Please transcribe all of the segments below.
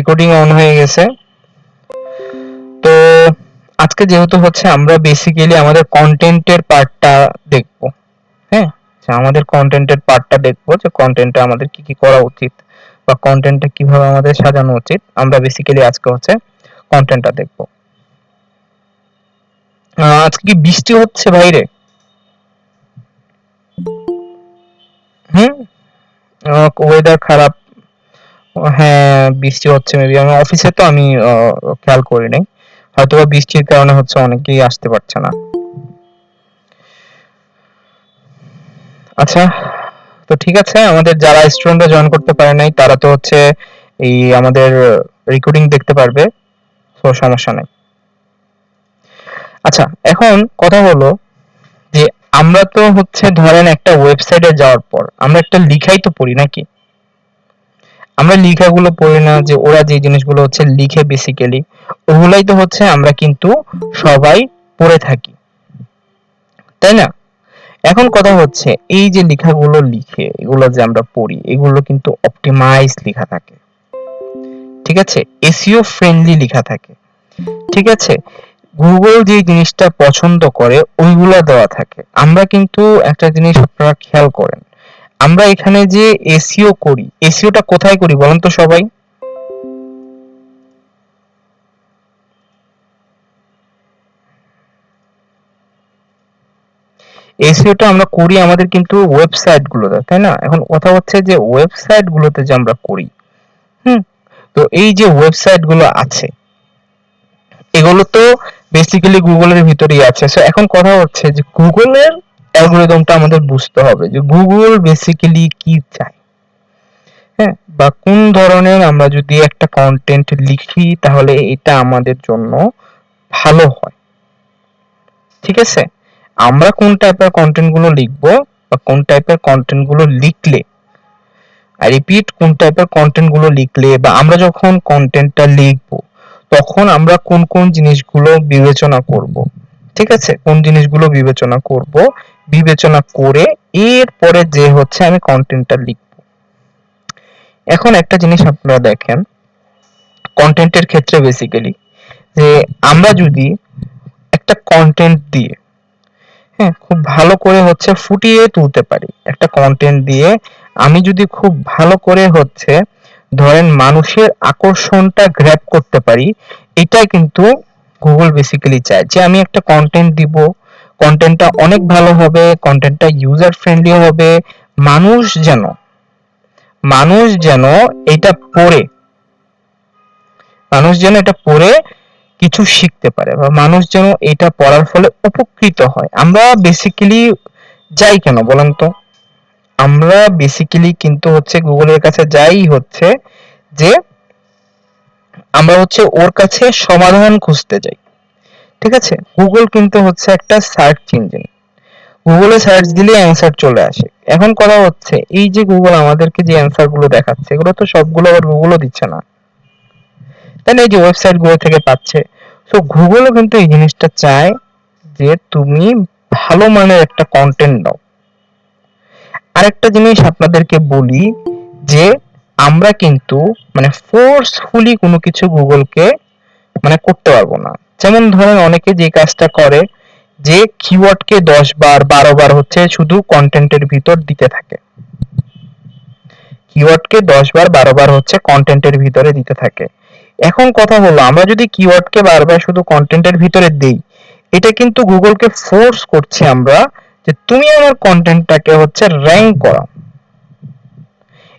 Recording on হয়ে গেছে। তো আজকে যেহেতু হচ্ছে আমরা বেসিক্যালি আমাদের কন্টেন্টের পার্টটা দেখব। হ্যাঁ, আমাদের কন্টেন্টের পার্টটা দেখবো যে কন্টেন্টটা আমাদের কি কি করা উচিত বা কন্টেন্টটা কিভাবে আমাদের সাজানো উচিত। আমরা বেসিক্যালি আজকে হচ্ছে কন্টেন্টটা দেখব। আজকে কি বৃষ্টি হচ্ছে বাইরে? হুম, ওয়েদার খারাপ। হ্যাঁ, বৃষ্টি হচ্ছে মেবি। আমি অফিসে তো আমি খেয়াল করি নাই। হয়তোবা বৃষ্টির কারণে হচ্ছে অনেকেই আসতে পারছে না। আচ্ছা, তো ঠিক আছে, আমাদের যারা স্টুডেন্টরা জয়েন করতে পারে নাই তারা তো হচ্ছে এই আমাদের রেকর্ডিং দেখতে পারবে, তো সমস্যা নেই। আচ্ছা, এখন কথা হলো যে আমরা তো হচ্ছে ধরেন একটা ওয়েবসাইটে যাওয়ার পর আমরা একটা লিখাই তো পড়ি নাকি? আমরা লিখাগুলো পড়ি না, যে ওরা যে জিনিসগুলো হচ্ছে লিখে বেসিক্যালি ওগুলাই তো হচ্ছে আমরা কিন্তু সবাই পড়ে থাকি, তাই না? এখন কথা হচ্ছে এই যে লেখাগুলো লিখে এগুলো যে আমরা পড়ি এগুলো কিন্তু অপটিমাইজ লেখা থাকে, ঠিক আছে, এসইও ফ্রেন্ডলি লেখা থাকে, ঠিক আছে, গুগল যে জিনিসটা পছন্দ করে ওইগুলো দেওয়া থাকে। আমরা কিন্তু একটা জিনিস আপনারা খেয়াল করেন, আমরা এখানে যে এসইও করি, এসইওটা কোথায় করি বলেন তো সবাই? এসইওটা আমরা করি আমাদের কিন্তু ওয়েবসাইট গুলোতে, তাই না? এখন কথা হচ্ছে যে ওয়েবসাইট গুলোতে যে আমরা করি, হুম, তো এই যে ওয়েবসাইট গুলো আছে এগুলো তো বেসিক্যালি গুগলের ভিতরেই আছে। সো এখন কথা হচ্ছে যে গুগলের অ্যালগরিদমটা আমাদের বুঝতে হবে যে গুগল বেসিক্যালি কি চায়, হ্যাঁ, বা কোন ধরনের আমরা যদি একটা কন্টেন্ট লিখি তাহলে এটা আমাদের জন্য ভালো হয়, ঠিক আছে? আমরা কোন টাইপের কন্টেন্ট গুলো লিখবো বা কোন টাইপের কন্টেন্ট গুলো লিখলে, আই রিপিট, কোন টাইপের কন্টেন্ট গুলো লিখলে বা আমরা যখন কন্টেন্টটা লিখবো তখন আমরা কোন কোন জিনিসগুলো বিবেচনা করব, ঠিক আছে, কোন জিনিসগুলো বিবেচনা করব, বিবেচনা করে এরপরে যে হচ্ছে আমি কন্টেন্টটা লিখব। এখন একটা জিনিস আপনারা দেখেন কন্টেন্টের ক্ষেত্রে বেসিক্যালি যে আমরা যদি একটা কন্টেন্ট দিয়ে, হ্যাঁ, খুব ভালো করে হচ্ছে ফুটিয়ে তুলতে পারি একটা কন্টেন্ট দিয়ে, আমি যদি খুব ভালো করে হচ্ছে ধরেন মানুষের আকর্ষণটা গ্র্যাব করতে পারি, এটাই কিন্তু গুগল বেসিক্যালি চায় যে আমি একটা কন্টেন্ট দিব, কন্টেন্টটা অনেক ভালো হবে, কন্টেন্টটা ইউজার ফ্রেন্ডলি হবে, মানুষ যেন মানুষ যেন এটা পড়ে মানুষ যেন এটা পড়ে কিছু শিখতে পারে বা মানুষ যেন এটা পড়ার ফলে উপকৃত হয়। আমরা বেসিক্যালি যাই কেন বলেন তো? আমরা বেসিক্যালি কিন্তু হচ্ছে গুগলের কাছে যাই হচ্ছে যে আমরা হচ্ছে ওর কাছে সমাধান খুঁজতে যাই, ঠিক আছে? গুগল কিন্তু হচ্ছে একটা সার্চ ইঞ্জিন, গুগলে সার্চ দিলে অ্যান্সার চলে আসে। এখন কথা হচ্ছে এই যে গুগল আমাদেরকে যে অ্যান্সার গুলো দেখাচ্ছে এগুলো তো সবগুলো আবার গুগলও দিচ্ছে না, তাই না? এই যে ওয়েবসাইট গুলো থেকে পাচ্ছে। সো গুগলও কিন্তু এই জিনিসটা চায় যে তুমি ভালো মানের একটা কন্টেন্ট দাও। আরেকটা জিনিস আপনাদেরকে বলি যে আমরা কিন্তু মানে ফোর্সফুলি কোনো কিছু গুগলকে মানে করতে পারবো না। যেমন ধরেন অনেকে যে কাজটা করে যে কিওয়ার্ডকে 10 বার 12 বার হচ্ছে শুধু কন্টেন্টের ভিতর দিতে থাকে, কিওয়ার্ডকে 10 বার 12 বার হচ্ছে কন্টেন্টের ভিতরে দিতে থাকে। এখন কথা হলো আমরা যদি কিওয়ার্ডকে বারবার শুধু কন্টেন্টের ভিতরে দেই, এটা কিন্তু গুগলকে ফোর্স করছি আমরা যে তুমি আমার কন্টেন্টটাকে হচ্ছে র‍্যাঙ্ক করাও।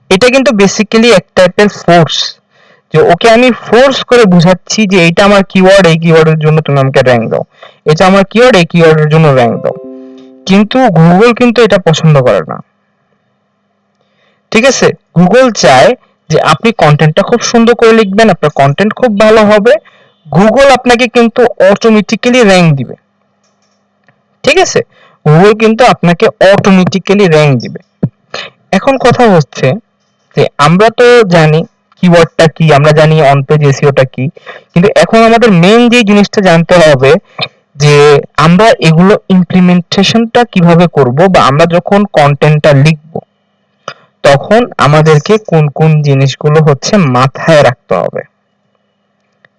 এটা কিন্তু বেসিক্যালি এক টাইপের ফোর্স, যে ওকে আমি ফোর্স করে বুঝাচ্ছি যে এটা আমার কিওয়ার্ড, এই কিওয়ার্ডের জন্য তুমি আমাকে র‍্যাঙ্ক দাও, এটা আমার কিওয়ার্ড, এই কিওয়ার্ডের জন্য র‍্যাঙ্ক দাও। কিন্তু গুগল কিন্তু এটা পছন্দ করে না, ঠিক আছে? গুগল চায় যে আপনি কন্টেন্টটা খুব সুন্দর করে লিখবেন, আপনার কন্টেন্ট খুব ভালো হবে, গুগল আপনাকে কিন্তু অটোমেটিক্যালি র‍্যাঙ্ক দিবে, ঠিক আছে? গুগল কিন্তু আপনাকে অটোমেটিক্যালি র‍্যাঙ্ক দিবে। এখন কথা হচ্ছে যে আমরা তো জানি কিওয়ার্ডটা কি, আমরা জানি অন পেজ এসইওটা কি, কিন্তু এখন আমাদের মেইন যে জিনিসটা জানতে হবে যে আমরা এগুলো ইমপ্লিমেন্টেশনটা কিভাবে করব, বা আমরা যখন কন্টেন্টটা লিখব তখন আমাদেরকে কোন কোন জিনিসগুলো হচ্ছে মাথায় রাখতে হবে।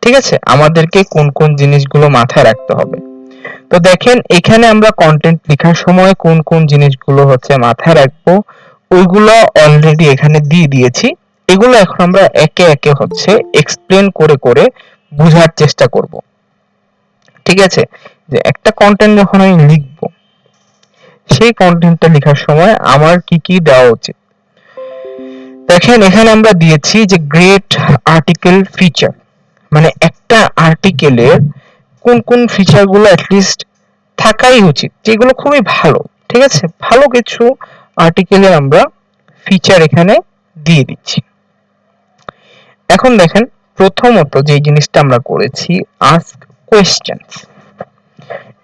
ঠিক আছে, আমাদেরকে কোন কোন জিনিসগুলো মাথায় রাখতে হবে। তো দেখেন এখানে আমরা কন্টেন্ট লেখার সময় কোন কোন জিনিসগুলো হচ্ছে মাথায় রাখবো ওইগুলো অলরেডি এখানে দিয়ে দিয়েছি। এগুলো এখন আমরা একে একে হচ্ছে এক্সপ্লেন করে করে বোঝার চেষ্টা করব। ঠিক আছে, যে একটা কন্টেন্ট যখন আমি লিখবো সেই কন্টেন্টটা লেখার সময় আমার কি কি দেওয়া উচিত। দেখেন এখানে আমরা দিয়েছি যে গ্রেট আর্টিকেল ফিচার, মানে একটা আর্টিকেলের কোন কোন ফিচার গুলো অ্যাটলিস্ট থাকাই উচিত, যেগুলো খুবই ভালো। ঠিক আছে, ভালো কিছু আর্টিকেলের আমরা ফিচার এখানে দিয়ে দিচ্ছি। এখন দেখেন প্রথমত যে জিনিসটা আমরা করেছি আস্ক কোয়েশ্চেনস।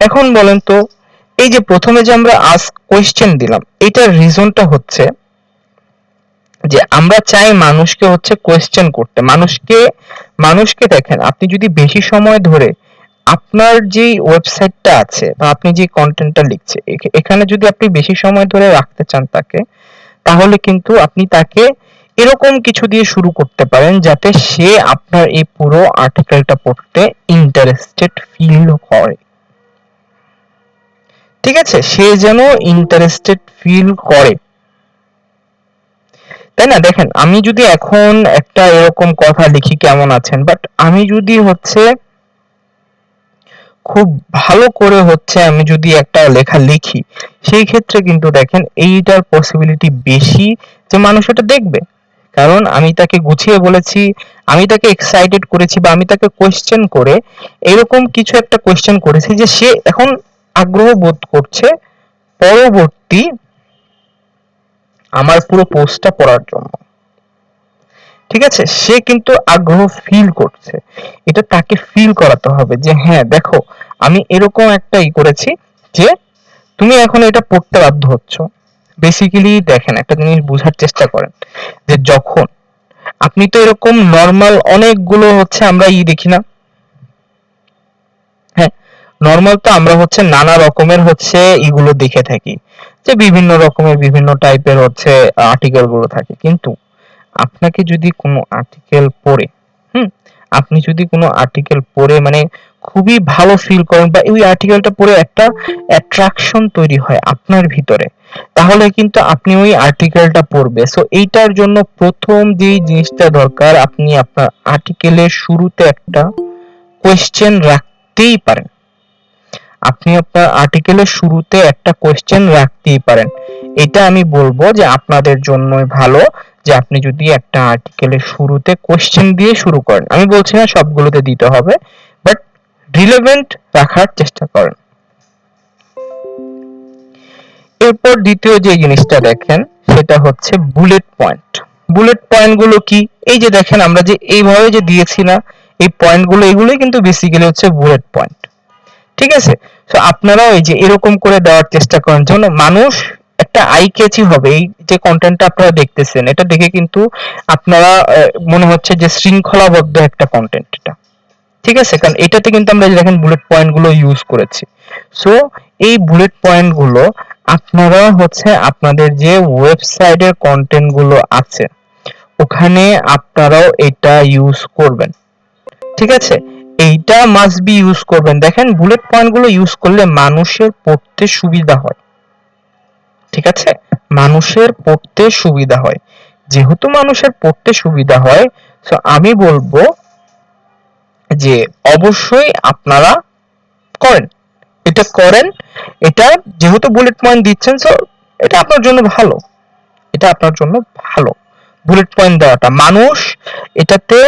এখন বলেন তো এই যে প্রথমে যে আমরা আস্ক কোয়েশ্চেন দিলাম এটার রিজনটা হচ্ছে যে আমরা চাই মানুষকে হচ্ছে কোয়েশ্চেন করতে। মানুষকে দেখেন আপনি যদি বেশি সময় ধরে আপনার যে ওয়েবসাইটটা আছে বা আপনি যে কন্টেন্টটা লিখছে এখানে যদি আপনি বেশি সময় ধরে রাখতে চান তাকে, তাহলে কিন্তু আপনি তাকে এরকম কিছু দিয়ে শুরু করতে পারেন যাতে সে আপনার এই পুরো আর্টিকেলটা পড়তে ইন্টারেস্টেড ফিল হয়। ঠিক আছে, সে যেন ইন্টারেস্টেড ফিল করে, তাই না? দেখেন আমি যদি এখন একটা এরকম কথা লিখি কেমন আছেন, বাট আমি যদি হচ্ছে খুব ভালো করে হচ্ছে আমি যদি একটা লেখা লিখি সেই ক্ষেত্রে কিন্তু দেখেন এইটার পসিবিলিটি বেশি যে মানুষ এটা দেখবে। কারণ আমি তাকে গুছিয়ে বলেছি, আমি তাকে এক্সাইটেড করেছি বা আমি তাকে কোয়েশ্চেন করে এরকম কিছু একটা কোয়েশ্চেন করেছি যে সে এখন আগ্রহ বোধ করছে পরবর্তী আমার পুরো পোস্টটা পড়ার জন্য। ঠিক আছে, সে কিন্তু আগ্রহ ফিল করছে, এটা তাকে ফিল করাতে হবে যে হ্যাঁ দেখো আমি এরকম একটা করেছি যে তুমি এখন এটা পড়তে বাধ্য হচ্ছ। বেসিক্যালি দেখেন একটা জিনিস বোঝার চেষ্টা করেন যে যখন আপনি তো এরকম নর্মাল অনেকগুলো হচ্ছে আমরা দেখি না, হ্যাঁ নর্মাল তো আমরা হচ্ছে নানা রকমের হচ্ছে এগুলো দেখে থাকি যে বিভিন্ন রকমের বিভিন্ন টাইপের হচ্ছে আর্টিকেল গুলো থাকে, কিন্তু আপনাকে যদি কোনো আর্টিকেল পড়ে হুম আপনি যদি কোনো আর্টিকেল পড়ে মানে খুবই ভালো ফিল করেন বা ওই আর্টিকেলটা পড়ে একটা অ্যাট্রাকশন তৈরি হয় আপনার ভিতরে, তাহলে কিন্তু আপনি ওই আর্টিকেলটা পড়বে। সো এইটার জন্য প্রথম যে জিনিসটা দরকার আপনি আপনার আর্টিকেলের শুরুতে একটা কোয়েশ্চেন রাখতেই পারেন। আপনি আপনার আর্টিকেলের শুরুতে একটা কোয়েশ্চেন রাখতেই পারেন। এটা আমি বলবো যে আপনাদের জন্যই ভালো যে আপনি যদি একটা আর্টিকেলের শুরুতে কোয়েশ্চেন দিয়ে শুরু করেন। আমি বলছি না সবগুলোতে দিতে হবে, বাট রিলেভেন্ট রাখার চেষ্টা করেন। এরপর দ্বিতীয় যে জিনিসটা দেখেন সেটা হচ্ছে বুলেট পয়েন্ট। বুলেট পয়েন্ট গুলো কি? এই যে দেখেন আমরা যে এইভাবে যে দিয়েছি না এই পয়েন্ট গুলো, এগুলোই কিন্তু বেসিক্যালি হচ্ছে বুলেট পয়েন্ট। ঠিক আছে, তো আপনারাও এই যে এরকম করে দেওয়ার চেষ্টা করেন যেন মানুষ একটা আই ক্যাচি হবে। এই যে কন্টেন্টটা আপনারা দেখতেছেন এটা দেখে কিন্তু আপনারা মনে হচ্ছে যে শৃঙ্খলাবদ্ধ একটা কন্টেন্ট এটা। ঠিক আছে, কারণ এটাতে কিন্তু আমরা দেখেন বুলেট পয়েন্ট গুলো ইউজ করেছি। সো এই বুলেট পয়েন্ট গুলো আপনারা হচ্ছে আপনাদের যে ওয়েবসাইটের কন্টেন্ট গুলো আছে ওখানে আপনারাও এটা ইউজ করবেন। ঠিক আছে, এইটা মাস্ট বি ইউজ করবেন। দেখেন বুলেট পয়েন্ট গুলো ইউজ করলে মানুষের পড়তে সুবিধা হয়। ঠিক আছে, মানুষের পড়তে সুবিধা হয়, যেহেতু মানুষের পড়তে সুবিধা হয় সো আমি বলবো যে অবশ্যই আপনারা করেন, এটা করেন। এটা যেহেতু বুলেট পয়েন্ট দিচ্ছেন সো এটা আপনার জন্য ভালো, এটা আপনার জন্য ভালো। বুলেট পয়েন্ট দেওয়াটা মানুষ এটাতে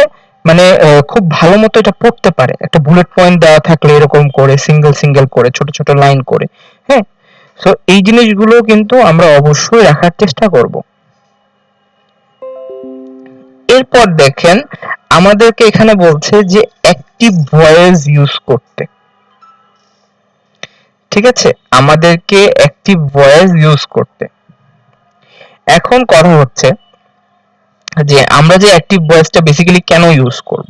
মানে খুব ভালো মতো এটা পড়তে পারে একটা বুলেট পয়েন্ট দেওয়া থাকলে এরকম করে সিঙ্গেল সিঙ্গেল করে ছোট ছোট লাইন করে। হ্যাঁ, সো এই জিনিসগুলো কিন্তু আমরা অবশ্যই রাখার চেষ্টা করব। এরপর দেখেন আমাদেরকে এখানে বলছে যে অ্যাক্টিভ ভয়েস ইউজ করতে। ঠিক আছে, আমাদেরকে অ্যাক্টিভ ভয়েস ইউজ করতে। এখন কথা হচ্ছে যে আমরা যে অ্যাক্টিভ ভয়েসটা বেসিক্যালি কেন ইউজ করব।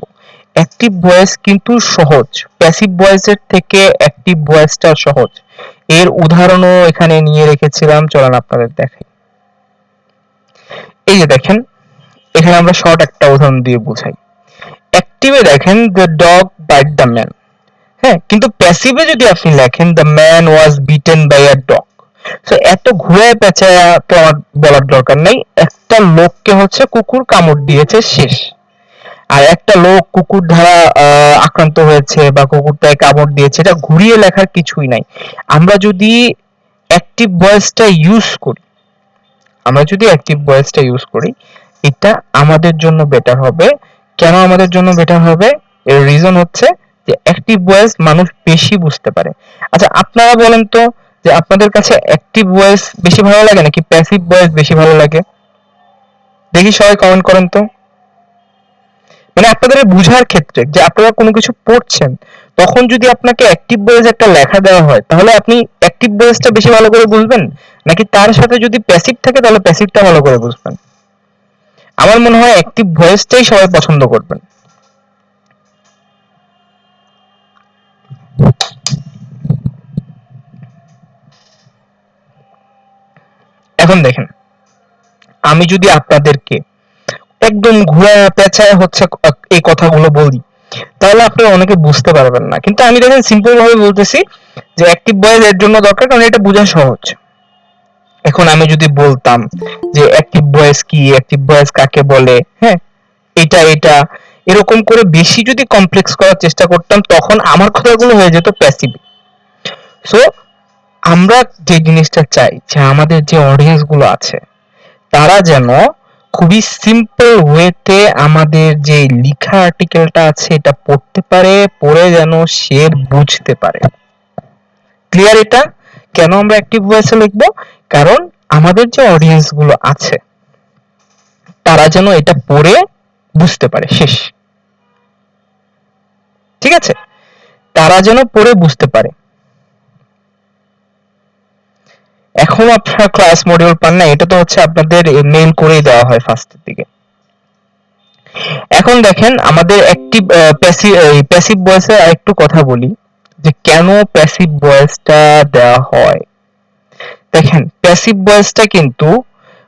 অ্যাক্টিভ ভয়েস কিন্তু সহজ, প্যাসিভ ভয়েসের থেকে অ্যাক্টিভ ভয়েসটা সহজ। এর উদাহরণও এখানে নিয়ে রেখেছিলাম, চলেন আপনাদের দেখাই। এই যে দেখেন এখানে আমরা শর্ট একটা উদাহরণ দিয়ে বোঝাই। অ্যাক্টিভে দেখেন the dog bite the man, হ্যাঁ, কিন্তু প্যাসিভে যদি আপনি লেখেন the man was bitten by a dog, তো এত ঘুরে পেঁচায়া তো আমার বলার দরকার নেই, একটা লোককে হচ্ছে কুকুর কামড় দিয়েছে, শেষ। আর একটা লোক কুকুর দ্বারা আক্রান্ত হয়েছে বা কুকুরটাকে কামড় দিয়েছে, এটা ঘুরিয়ে লেখার কিছুই নাই। আমরা যদি অ্যাক্টিভ ভয়েসটা ইউজ করি, এটা আমাদের জন্য বেটার হবে। কেন আমাদের জন্য বেটার হবে? এর রিজন হচ্ছে যে অ্যাক্টিভ ভয়েস মানুষ বেশি বুঝতে পারে। আচ্ছা, আপনারা বলেন তো যে আপনাদের কাছে অ্যাক্টিভ ভয়েস বেশি ভালো লাগে নাকি প্যাসিভ ভয়েস বেশি ভালো লাগে? দেখি সবাই কমেন্ট করেন তো। মানে আপনাদের বুঝার ক্ষেত্রে যে আপনারা কোনো কিছু পড়ছেন, তখন যদি আপনাকে অ্যাক্টিভ ভয়েস একটা লেখা দেওয়া হয়, তাহলে আপনি অ্যাক্টিভ ভয়েসটা বেশি ভালো করে বুঝবেন, নাকি তার সাথে যদি প্যাসিভ থাকে তাহলে প্যাসিভটা ভালো করে বুঝবেন? আমার মনে হয় অ্যাক্টিভ ভয়েসটাই সবাই পছন্দ করবেন। এখন দেখেন, আমি যদি আপনাদেরকে একদম ঘুরায় পেঁচায় হচ্ছে এই কথাগুলো বলি, তাহলে আপনারা অনেকে বুঝতে পারবেন না। কিন্তু আমি দেখেন সিম্পল ভাবে বলতেছি যে অ্যাক্টিভ ভয়েস এর জন্য দরকার, কারণ এটা বোঝা সহজ। এখন আমি যদি বলতাম যে অ্যাক্টিভ ভয়েস কি, অ্যাক্টিভ ভয়েস কাকে বলে, হ্যাঁ, এটা এরকম করে বেশি যদি কমপ্লেক্স করার চেষ্টা করতাম, তখন আমার কথাগুলো হয়ে যেত প্যাসিভ। সো আমরা যে জিনিসটা চাই যে আমাদের যে অডিয়েন্স গুলো আছে, তারা যেন খুবই সিম্পল ওয়েতে আমাদের যে লিখা আর্টিকেলটা আছে এটা পড়তে পারে, পড়ে যেন সে বুঝতে পারে। ক্লিয়ার এটা? কেন আমরা অ্যাক্টিভ ভয়েসে লিখবো? কারণ আমাদের যে অডিয়েন্স গুলো আছে, তারা যেন এটা পড়ে বুঝতে পারে, শেষ। ঠিক আছে? তারা যেন পড়ে বুঝতে পারে। এখন আপনারা ক্লাস মডিউল পান না, এটা তো হচ্ছে আপনাদের মেইল করেই দেওয়া হয় ফার্স্টের দিকে। এখন দেখেন আমাদের অ্যাক্টিভ প্যাসিভ ভয়েসে আরেকটু কথা বলি যে কেন প্যাসিভ ভয়েসটা দেওয়া হয়। দেখেন প্যাসিভ ভয়েসটা কিন্তু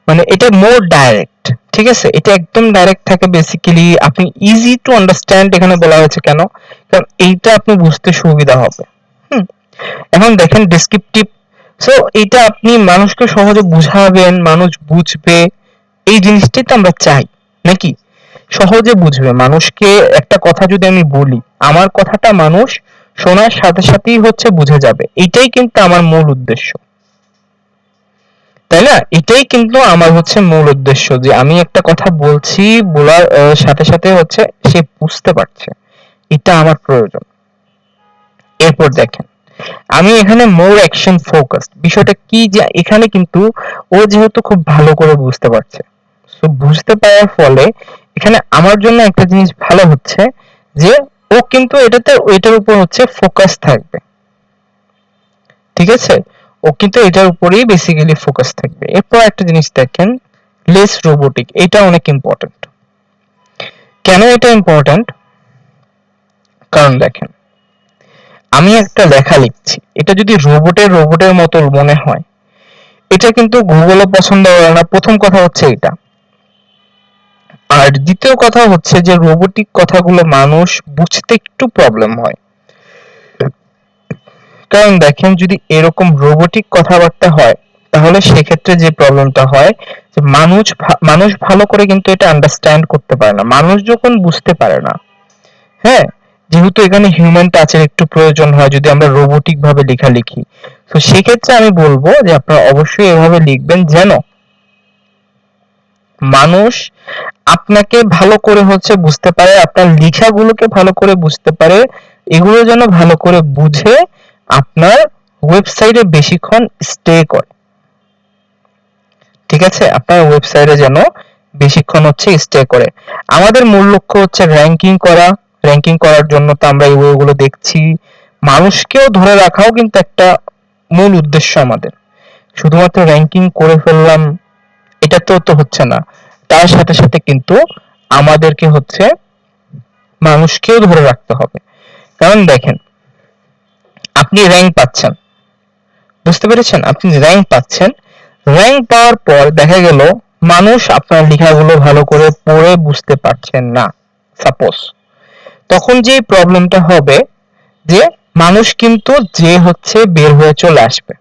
মানে এটা মোর ডাইরেক্ট, ঠিক আছে, এটা একদম ডাইরেক্ট থাকে। বেসিক্যালি আপনি ইজি টু আন্ডারস্ট্যান্ড এখানে বলা হয়েছে কেন, কারণ এইটা আপনি বুঝতে সুবিধা হবে। হুম, এখন দেখেন ডেসক্রিপটিভ, সো এটা আপনি মানুষকে সহজে বুঝাবেন, মানুষ বুঝবে, এই জিনিসটাই তো আমরা চাই নাকি? সহজে বুঝবে মানুষকে। একটা কথা যদি আমি বলি, আমার কথাটা মানুষ শোনার সাথে সাথেই হচ্ছে বুঝে যাবে, এটাই কিন্তু আমার মূল উদ্দেশ্য, তাই না? এটাই কিন্তু আমার হচ্ছে মূল উদ্দেশ্য, যে আমি একটা কথা বলছি, বলার সাথে সাথে হচ্ছে সে বুঝতে পারছে, এটা আমার প্রয়োজন। এরপর দেখেন আমি এখানে মোর অ্যাকশন ফোকাস, বিষয়টা কি যে এখানে কিন্তু ও যেহেতু খুব ভালো করে বুঝতে পারছে, তো বুঝতে পারার ফলে এখানে আমার জন্য একটা জিনিস ভালো হচ্ছে যে ও কিন্তু এটার উপর হচ্ছে ফোকাস থাকবে। ঠিক আছে, ও কিন্তু এটার উপরেই বেসিক্যালি ফোকাস থাকবে। এরপর একটা জিনিস দেখেন, লেস রোবোটিক, এটা অনেক ইম্পর্টেন্ট। কেন এটা ইম্পর্টেন্ট? কারণ দেখেন আমি একটা লেখা লিখছি, এটা যদি রোবটের মতো মনে হয়, এটা কিন্তু গুগলও পছন্দ করে না। প্রথম কথা হচ্ছে এটা। আর দ্বিতীয় কথা হচ্ছে যে রোবোটিক কথাগুলো মানুষ বুঝতে একটু প্রবলেম হয়। কারণ দেখেন যদি এরকম রোবোটিক কথাবার্তা হয়, তাহলে সেক্ষেত্রে যে প্রবলেমটা হয় যে মানুষ ভালো করে কিন্তু এটা আন্ডারস্ট্যান্ড করতে পারে না। মানুষ যখন বুঝতে পারে না, হ্যাঁ, যেহেতু এখানে হিউম্যান টাচের একটু প্রয়োজন হয় যদি আমরা রোবোটিক ভাবে লেখা লিখি, তো সেক্ষেত্রে আমি বলবো যে আপনারা অবশ্যই এভাবে লিখবেন যেন মানুষ আপনাকে ভালো করে হচ্ছে বুঝতে পারে, আপনার লেখাগুলোকে ভালো করে বুঝতে পারে, এগুলো যেন ভালো করে বুঝে আপনার ওয়েবসাইটে বেশিক্ষণ স্টে করে। ঠিক আছে, আপনার ওয়েবসাইটে যেন বেশিক্ষণ হচ্ছে স্টে করে। আমাদের মূল লক্ষ্য হচ্ছে র্যাঙ্কিং করা। র্যাঙ্কিং করার জন্য তো আমরা এই ওয়েগুলো দেখছি, মানুষকেও ধরে রাখাও কিন্তু একটা মূল উদ্দেশ্য আমাদের। শুধুমাত্র র্যাঙ্কিং করে ফেললাম এটা তো হচ্ছে না, তার সাথে সাথে কিন্তু আমাদেরকে হচ্ছে মানুষকেও ধরে রাখতে হবে। কারণ দেখেন আপনি র্যাঙ্ক পাচ্ছেন, বুঝতে পেরেছেন, আপনি র্যাঙ্ক পাচ্ছেন, র্যাঙ্ক পাওয়ার পর দেখা গেল মানুষ আপনার লেখাগুলো ভালো করে পড়ে বুঝতে পারছেন না, সাপোজ, তখন যে প্রবলেমটা হবে যে মানুষ কিন্তু যে হচ্ছে বের হয়ে চলে আসবে,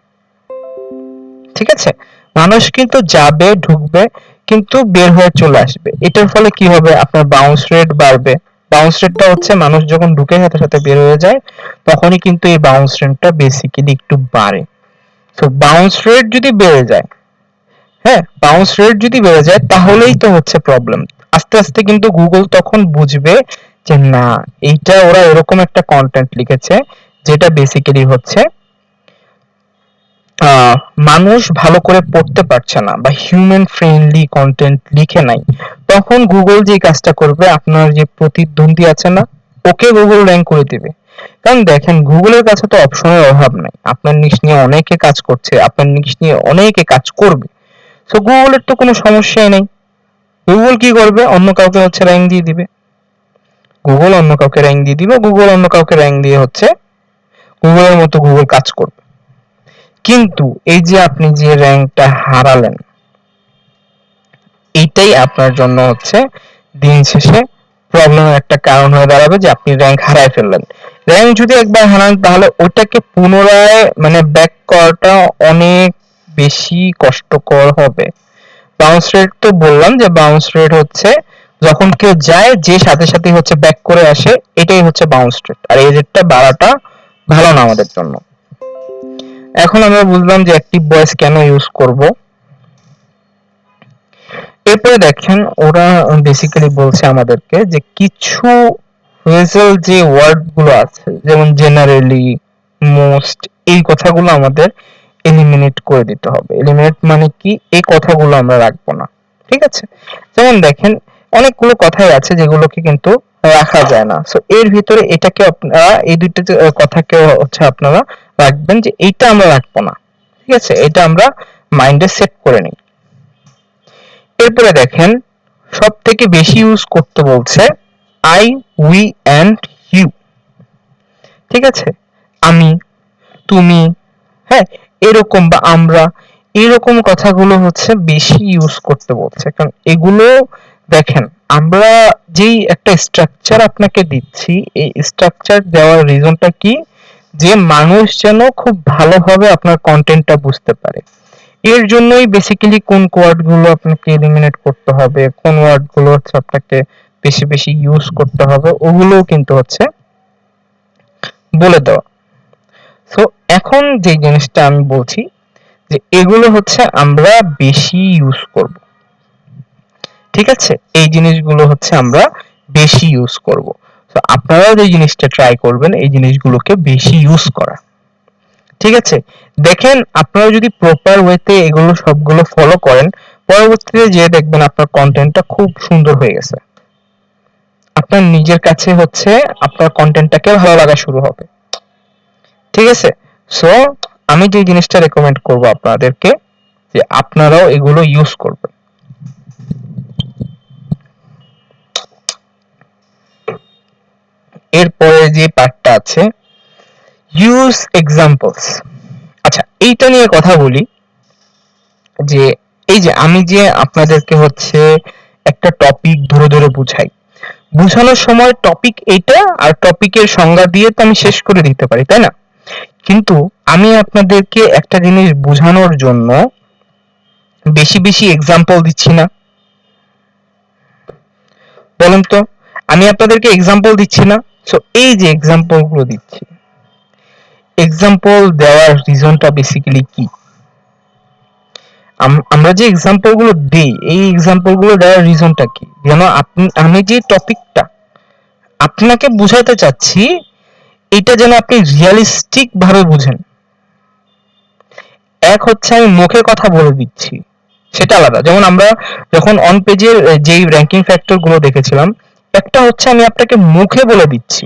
ঠিক আছে? মানুষ কিন্তু যাবে, ঢুকবে, কিন্তু বের হয়ে চলে আসবে। এটার ফলে কি হবে? আপনার বাউন্স রেট বাড়বে। বাউন্স রেটটা হচ্ছে মানুষ যখন ঢুকে সাথে সাথে বের হয়ে যায়, তখনই কিন্তু এই বাউন্স রেটটা বেসিক্যালি একটু বাড়ে। তো বাউন্স রেট যদি বেড়ে যায়, হ্যাঁ, বাউন্স রেট যদি বেড়ে যায় তাহলেই তো হচ্ছে প্রবলেম। আস্তে আস্তে কিন্তু গুগল তখন বুঝবে যে না, এইটা ওরা এরকম একটা কন্টেন্ট লিখেছে যেটা বেসিক্যালি হচ্ছে মানুষ ভালো করে পড়তে পারছে না বা হিউম্যান ফ্রেন্ডলি কন্টেন্ট লিখে নাই। তখন গুগল যে কাজটা করবে, আপনার যে প্রতিদ্বন্দ্বী আছে না, ওকে গুগল র্যাঙ্ক করে দিবে। কারণ দেখেন, গুগলের কাছে তো অপশনের অভাব নাই। আপনার নিশ নিয়ে অনেকে কাজ করছে, আপনার নিশ নিয়ে অনেকে কাজ করবে। তো গুগলের তো কোনো সমস্যাই নেই। গুগল কি করবে? অন্য কাউকে হচ্ছে র্যাঙ্ক দিয়ে দিবে। গুগল অন্য কাউকে র্যাঙ্ক দিয়ে দিবে, গুগল অন্য কাউকে র্যাঙ্ক দিয়ে হচ্ছে গুগলের মতো গুগল কাজ করবে। কিন্তু এই যে আপনি যে র্যাঙ্কটা হারালেন, এইটাই আপনার জন্য হচ্ছে দিন শেষে প্রবলেমের একটা কারণ হয়ে দাঁড়াবে যে আপনি র্যাঙ্ক হারায় ফেললেন। র্যাঙ্ক যদি একবার হারান তাহলে ওটাকে পুনরায় মানে ব্যাক করাটা অনেক বেশি কষ্টকর হবে। বাউন্স রেট তো বললাম যে বাউন্স রেট হচ্ছে যখন কেউ যায় যে সাথে সাথে হচ্ছে ব্যাক করে আসে, এটাই হচ্ছে বাউন্স রেট। আর এই রেটটা বাড়াটা ভালো না আমাদের জন্য। এখন আমরা বুঝলাম যে অ্যাক্টিভ ভয়েস কেন ইউজ করব। এরপরে দেখেন, ওরা বেসিক্যালি বলছে আমাদেরকে যে কিছু ফ্রেজাল যে ওয়ার্ড গুলো আছে, যেমন জেনারেলি, মোস্ট, এই কথাগুলো আমাদের এলিমিনেট করে দিতে হবে। এলিমিনেট মানে কি? এই কথাগুলো আমরা রাখবো না, ঠিক আছে? যেমন দেখেন, অনেকগুলো কথাই আছে যেগুলোকে কিন্তু রাখা যায় না। সো এর ভিতরে এটাকে আপনারা এই দুইটা কথাকে হচ্ছে আপনারা রাখবেন যে এইটা আমরা রাখবো না, ঠিক আছে? এটা আমরা মাইন্ডে সেট করে নিই। এরপরে দেখেন, সব থেকে বেশি ইউজ করতে বলছে আই, উই অ্যান্ড ইউ, ঠিক আছে? আমি, তুমি, হ্যাঁ, এরকম বা আমরা, এরকম কথাগুলো হচ্ছে বেশি ইউজ করতে বলছে। কারণ এগুলো দেখেন, আমরা যেই একটা স্ট্রাকচার আপনাকে দিচ্ছি, এই স্ট্রাকচার দেওয়ার রিজনটা কি? যে মানুষ যেন খুব ভালোভাবে আপনার কন্টেন্টটা বুঝতে পারে। এর জন্যই বেসিক্যালি কোন ওয়ার্ড গুলো আপনাকে এলিমিনেট করতে হবে, কোন ওয়ার্ড গুলো হচ্ছে আপনাকে বেশি বেশি ইউজ করতে হবে, ওগুলোও কিন্তু হচ্ছে বলে দেওয়া। সো এখন যে জিনিসটা আমি বলছি যে এগুলো হচ্ছে আমরা বেশি ইউজ করব, ঠিক আছে? এই জিনিসগুলো হচ্ছে আমরা বেশি ইউজ করব। তো আপনারাও যে জিনিসটা ট্রাই করবেন এই জিনিসগুলোকে বেশি ইউজ করা, ঠিক আছে? দেখেন, আপনারা যদি প্রপার ওয়েতে এগুলো সবগুলো ফলো করেন, পরবর্তীতে যে দেখবেন আপনার কন্টেন্টটা খুব সুন্দর হয়ে গেছে। আপনার নিজের কাছে হচ্ছে আপনার কন্টেন্টটাকে ভালো লাগা শুরু হবে, ঠিক আছে? সো আমি যে জিনিসটা রেকমেন্ড করব আপনাদেরকে যে আপনারাও এগুলো ইউজ করবেন। এরপরে যে পার্টটা আছে, ইউজ এক্সাম্পলস। আচ্ছা, এইটা নিয়ে কথা বলি যে এই যে আমি যে আপনাদেরকে হচ্ছে একটা টপিক ধরে ধরে বুঝাই, বুঝানোর সময় টপিক এইটা আর টপিকের সংজ্ঞা দিয়ে তো আমি শেষ করে দিতে পারি, তাই না? কিন্তু আমি আপনাদেরকে একটা জিনিস বোঝানোর জন্য বেশি বেশি এক্সাম্পল দিচ্ছি না, বলুন তো? আমি আপনাদেরকে এক্সাম্পল দিচ্ছি না। সো এই যে এক্সাম্পল গুলো দিচ্ছি, এক্সাম্পল দেওয়ার রিজনটা বেসিক্যালি কি? আমরা যে এক্সাম্পল গুলো দেই, এই এক্সাম্পল গুলো দেওয়ার রিজনটা কি? যেন আমি যে টপিকটা আপনাকে বুঝাতে চাচ্ছি, এটা যেন আপনি রিয়ালিস্টিক ভাবে বুঝেন। এক হচ্ছে আমি মুখে কথা বলে দিচ্ছি, সেটা আলাদা। যেমন আমরা যখন অন পেজের যেই র্যাঙ্কিং ফ্যাক্টর গুলো দেখেছিলাম, একটা হচ্ছে আমি আপনাকে মুখে বলে দিচ্ছি,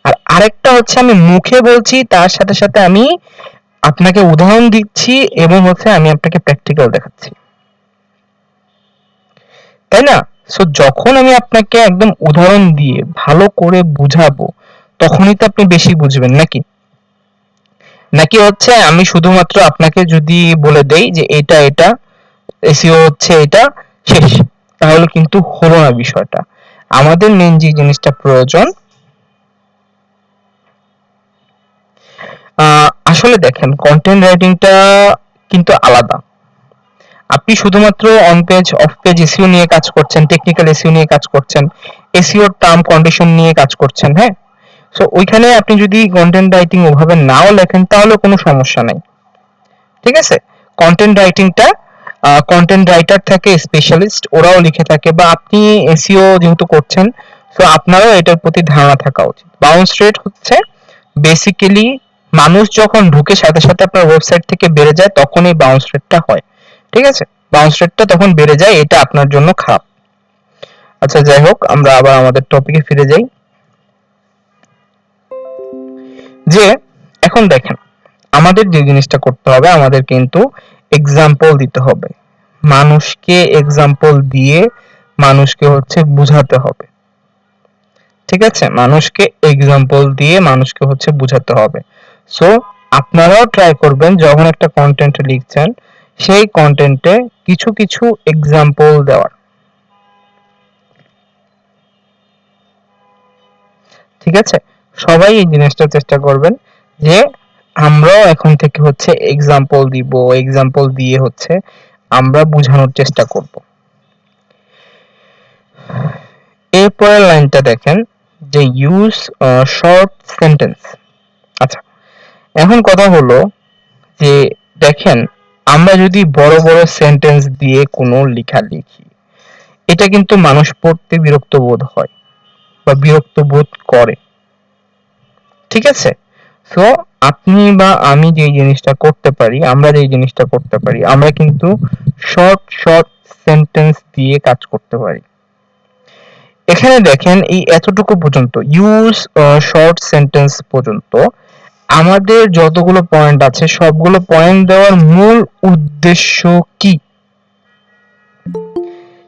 আর আরেকটা হচ্ছে আমি মুখে বলছি তার সাথে সাথে আমি আপনাকে উদাহরণ দিচ্ছি এবং হচ্ছে আমি আপনাকে প্র্যাকটিক্যাল দেখাচ্ছি, তাই না? সো যখন আমি আপনাকে একদম উদাহরণ দিয়ে ভালো করে বুঝাবো, তখনই তো আপনি বেশি বুঝবেন, নাকি? নাকি হচ্ছে আমি শুধুমাত্র আপনাকে যদি বলে দেই যে এটা এটা এসইও হচ্ছে এটা, শেষ, তাহলে কিন্তু হলো না বিষয়টা। আমাদের মেন যে জিনিসটা প্রয়োজন আসলে দেখেন কন্টেন্ট রাইটিংটা কিন্তু আলাদা। আপনি শুধুমাত্র on page of page SEO নিয়ে কাজ করছেন, টেকনিক্যাল এসইও নিয়ে কাজ করছেন, এসইও টার্ম কন্ডিশন নিয়ে কাজ করছেন, হ্যাঁ? সো ওইখানে আপনি যদি কন্টেন্ট রাইটিং ওভাবে নাও লেখেন তাহলে কোনো সমস্যা নাই। ঠিক আছে? কন্টেন্ট রাইটিংটা কন্টেন্ট রাইটার থাকে, স্পেশালিস্ট ওরাও লিখে থাকে, বা আপনি এসইও যেহেতু করছেন সো আপনারও এটার প্রতি ধারণা থাকা উচিত। বাউন্স রেট হচ্ছে বেসিক্যালি মানুষ যখন ঢুকে সাথে সাথে আপনার ওয়েবসাইট থেকে বেড়ে যায় তখন এই বাউন্স রেটটা হয়। ঠিক আছে? বাউন্স রেটটা তখন বেড়ে যায়, এটা আপনার জন্য খারাপ। আচ্ছা যাই হোক, আমরা আবার আমাদের টপিকে ফিরে যাই। যে এখন দেখেন আমাদের যে জিনিসটা করতে হবে, আমাদের কিন্তু এক্সাম্পল দিতে হবে, মানুষকে এক্সাম্পল দিয়ে মানুষকে হচ্ছে বুঝাতে হবে। ঠিক আছে? মানুষকে এক্সাম্পল দিয়ে মানুষকে হচ্ছে বুঝাতে হবে। সো আপনারাও ট্রাই করবেন যখন একটা কন্টেন্ট লিখছেন সেই কন্টেন্টে কিছু কিছু এক্সাম্পল দেওয়ার। ঠিক আছে? সবাই এই জিনিসটা চেষ্টা করবেন যে আমরাও এখন থেকে হচ্ছে এক্সাম্পল দিব, এক্সাম্পল দিয়ে হচ্ছে আমরা বোঝানোর চেষ্টা করব। এরপরের লাইনটা দেখেন যে ইউজ শর্ট সেন্টেন্স। আচ্ছা, এখন কথা হলো যে দেখেন আমরা যদি বড় বড় সেন্টেন্স দিয়ে কোনো লেখা লিখি এটা কিন্তু মানুষ পড়তে বিরক্ত বোধ হয় বা বিরক্ত বোধ করে। ঠিক আছে? সো আপনি বা আমি যে জিনিসটা করতে পারি, আমরা যে জিনিসটা করতে পারি, আমরা কিন্তু শর্ট শর্ট সেন্টেন্স দিয়ে কাজ করতে পারি। এখানে দেখেন এই এতটুকু পর্যন্ত ইউজ শর্ট সেন্টেন্স পর্যন্ত আমাদের যতগুলো পয়েন্ট আছে সবগুলো পয়েন্ট দেওয়ার মূল উদ্দেশ্য কি?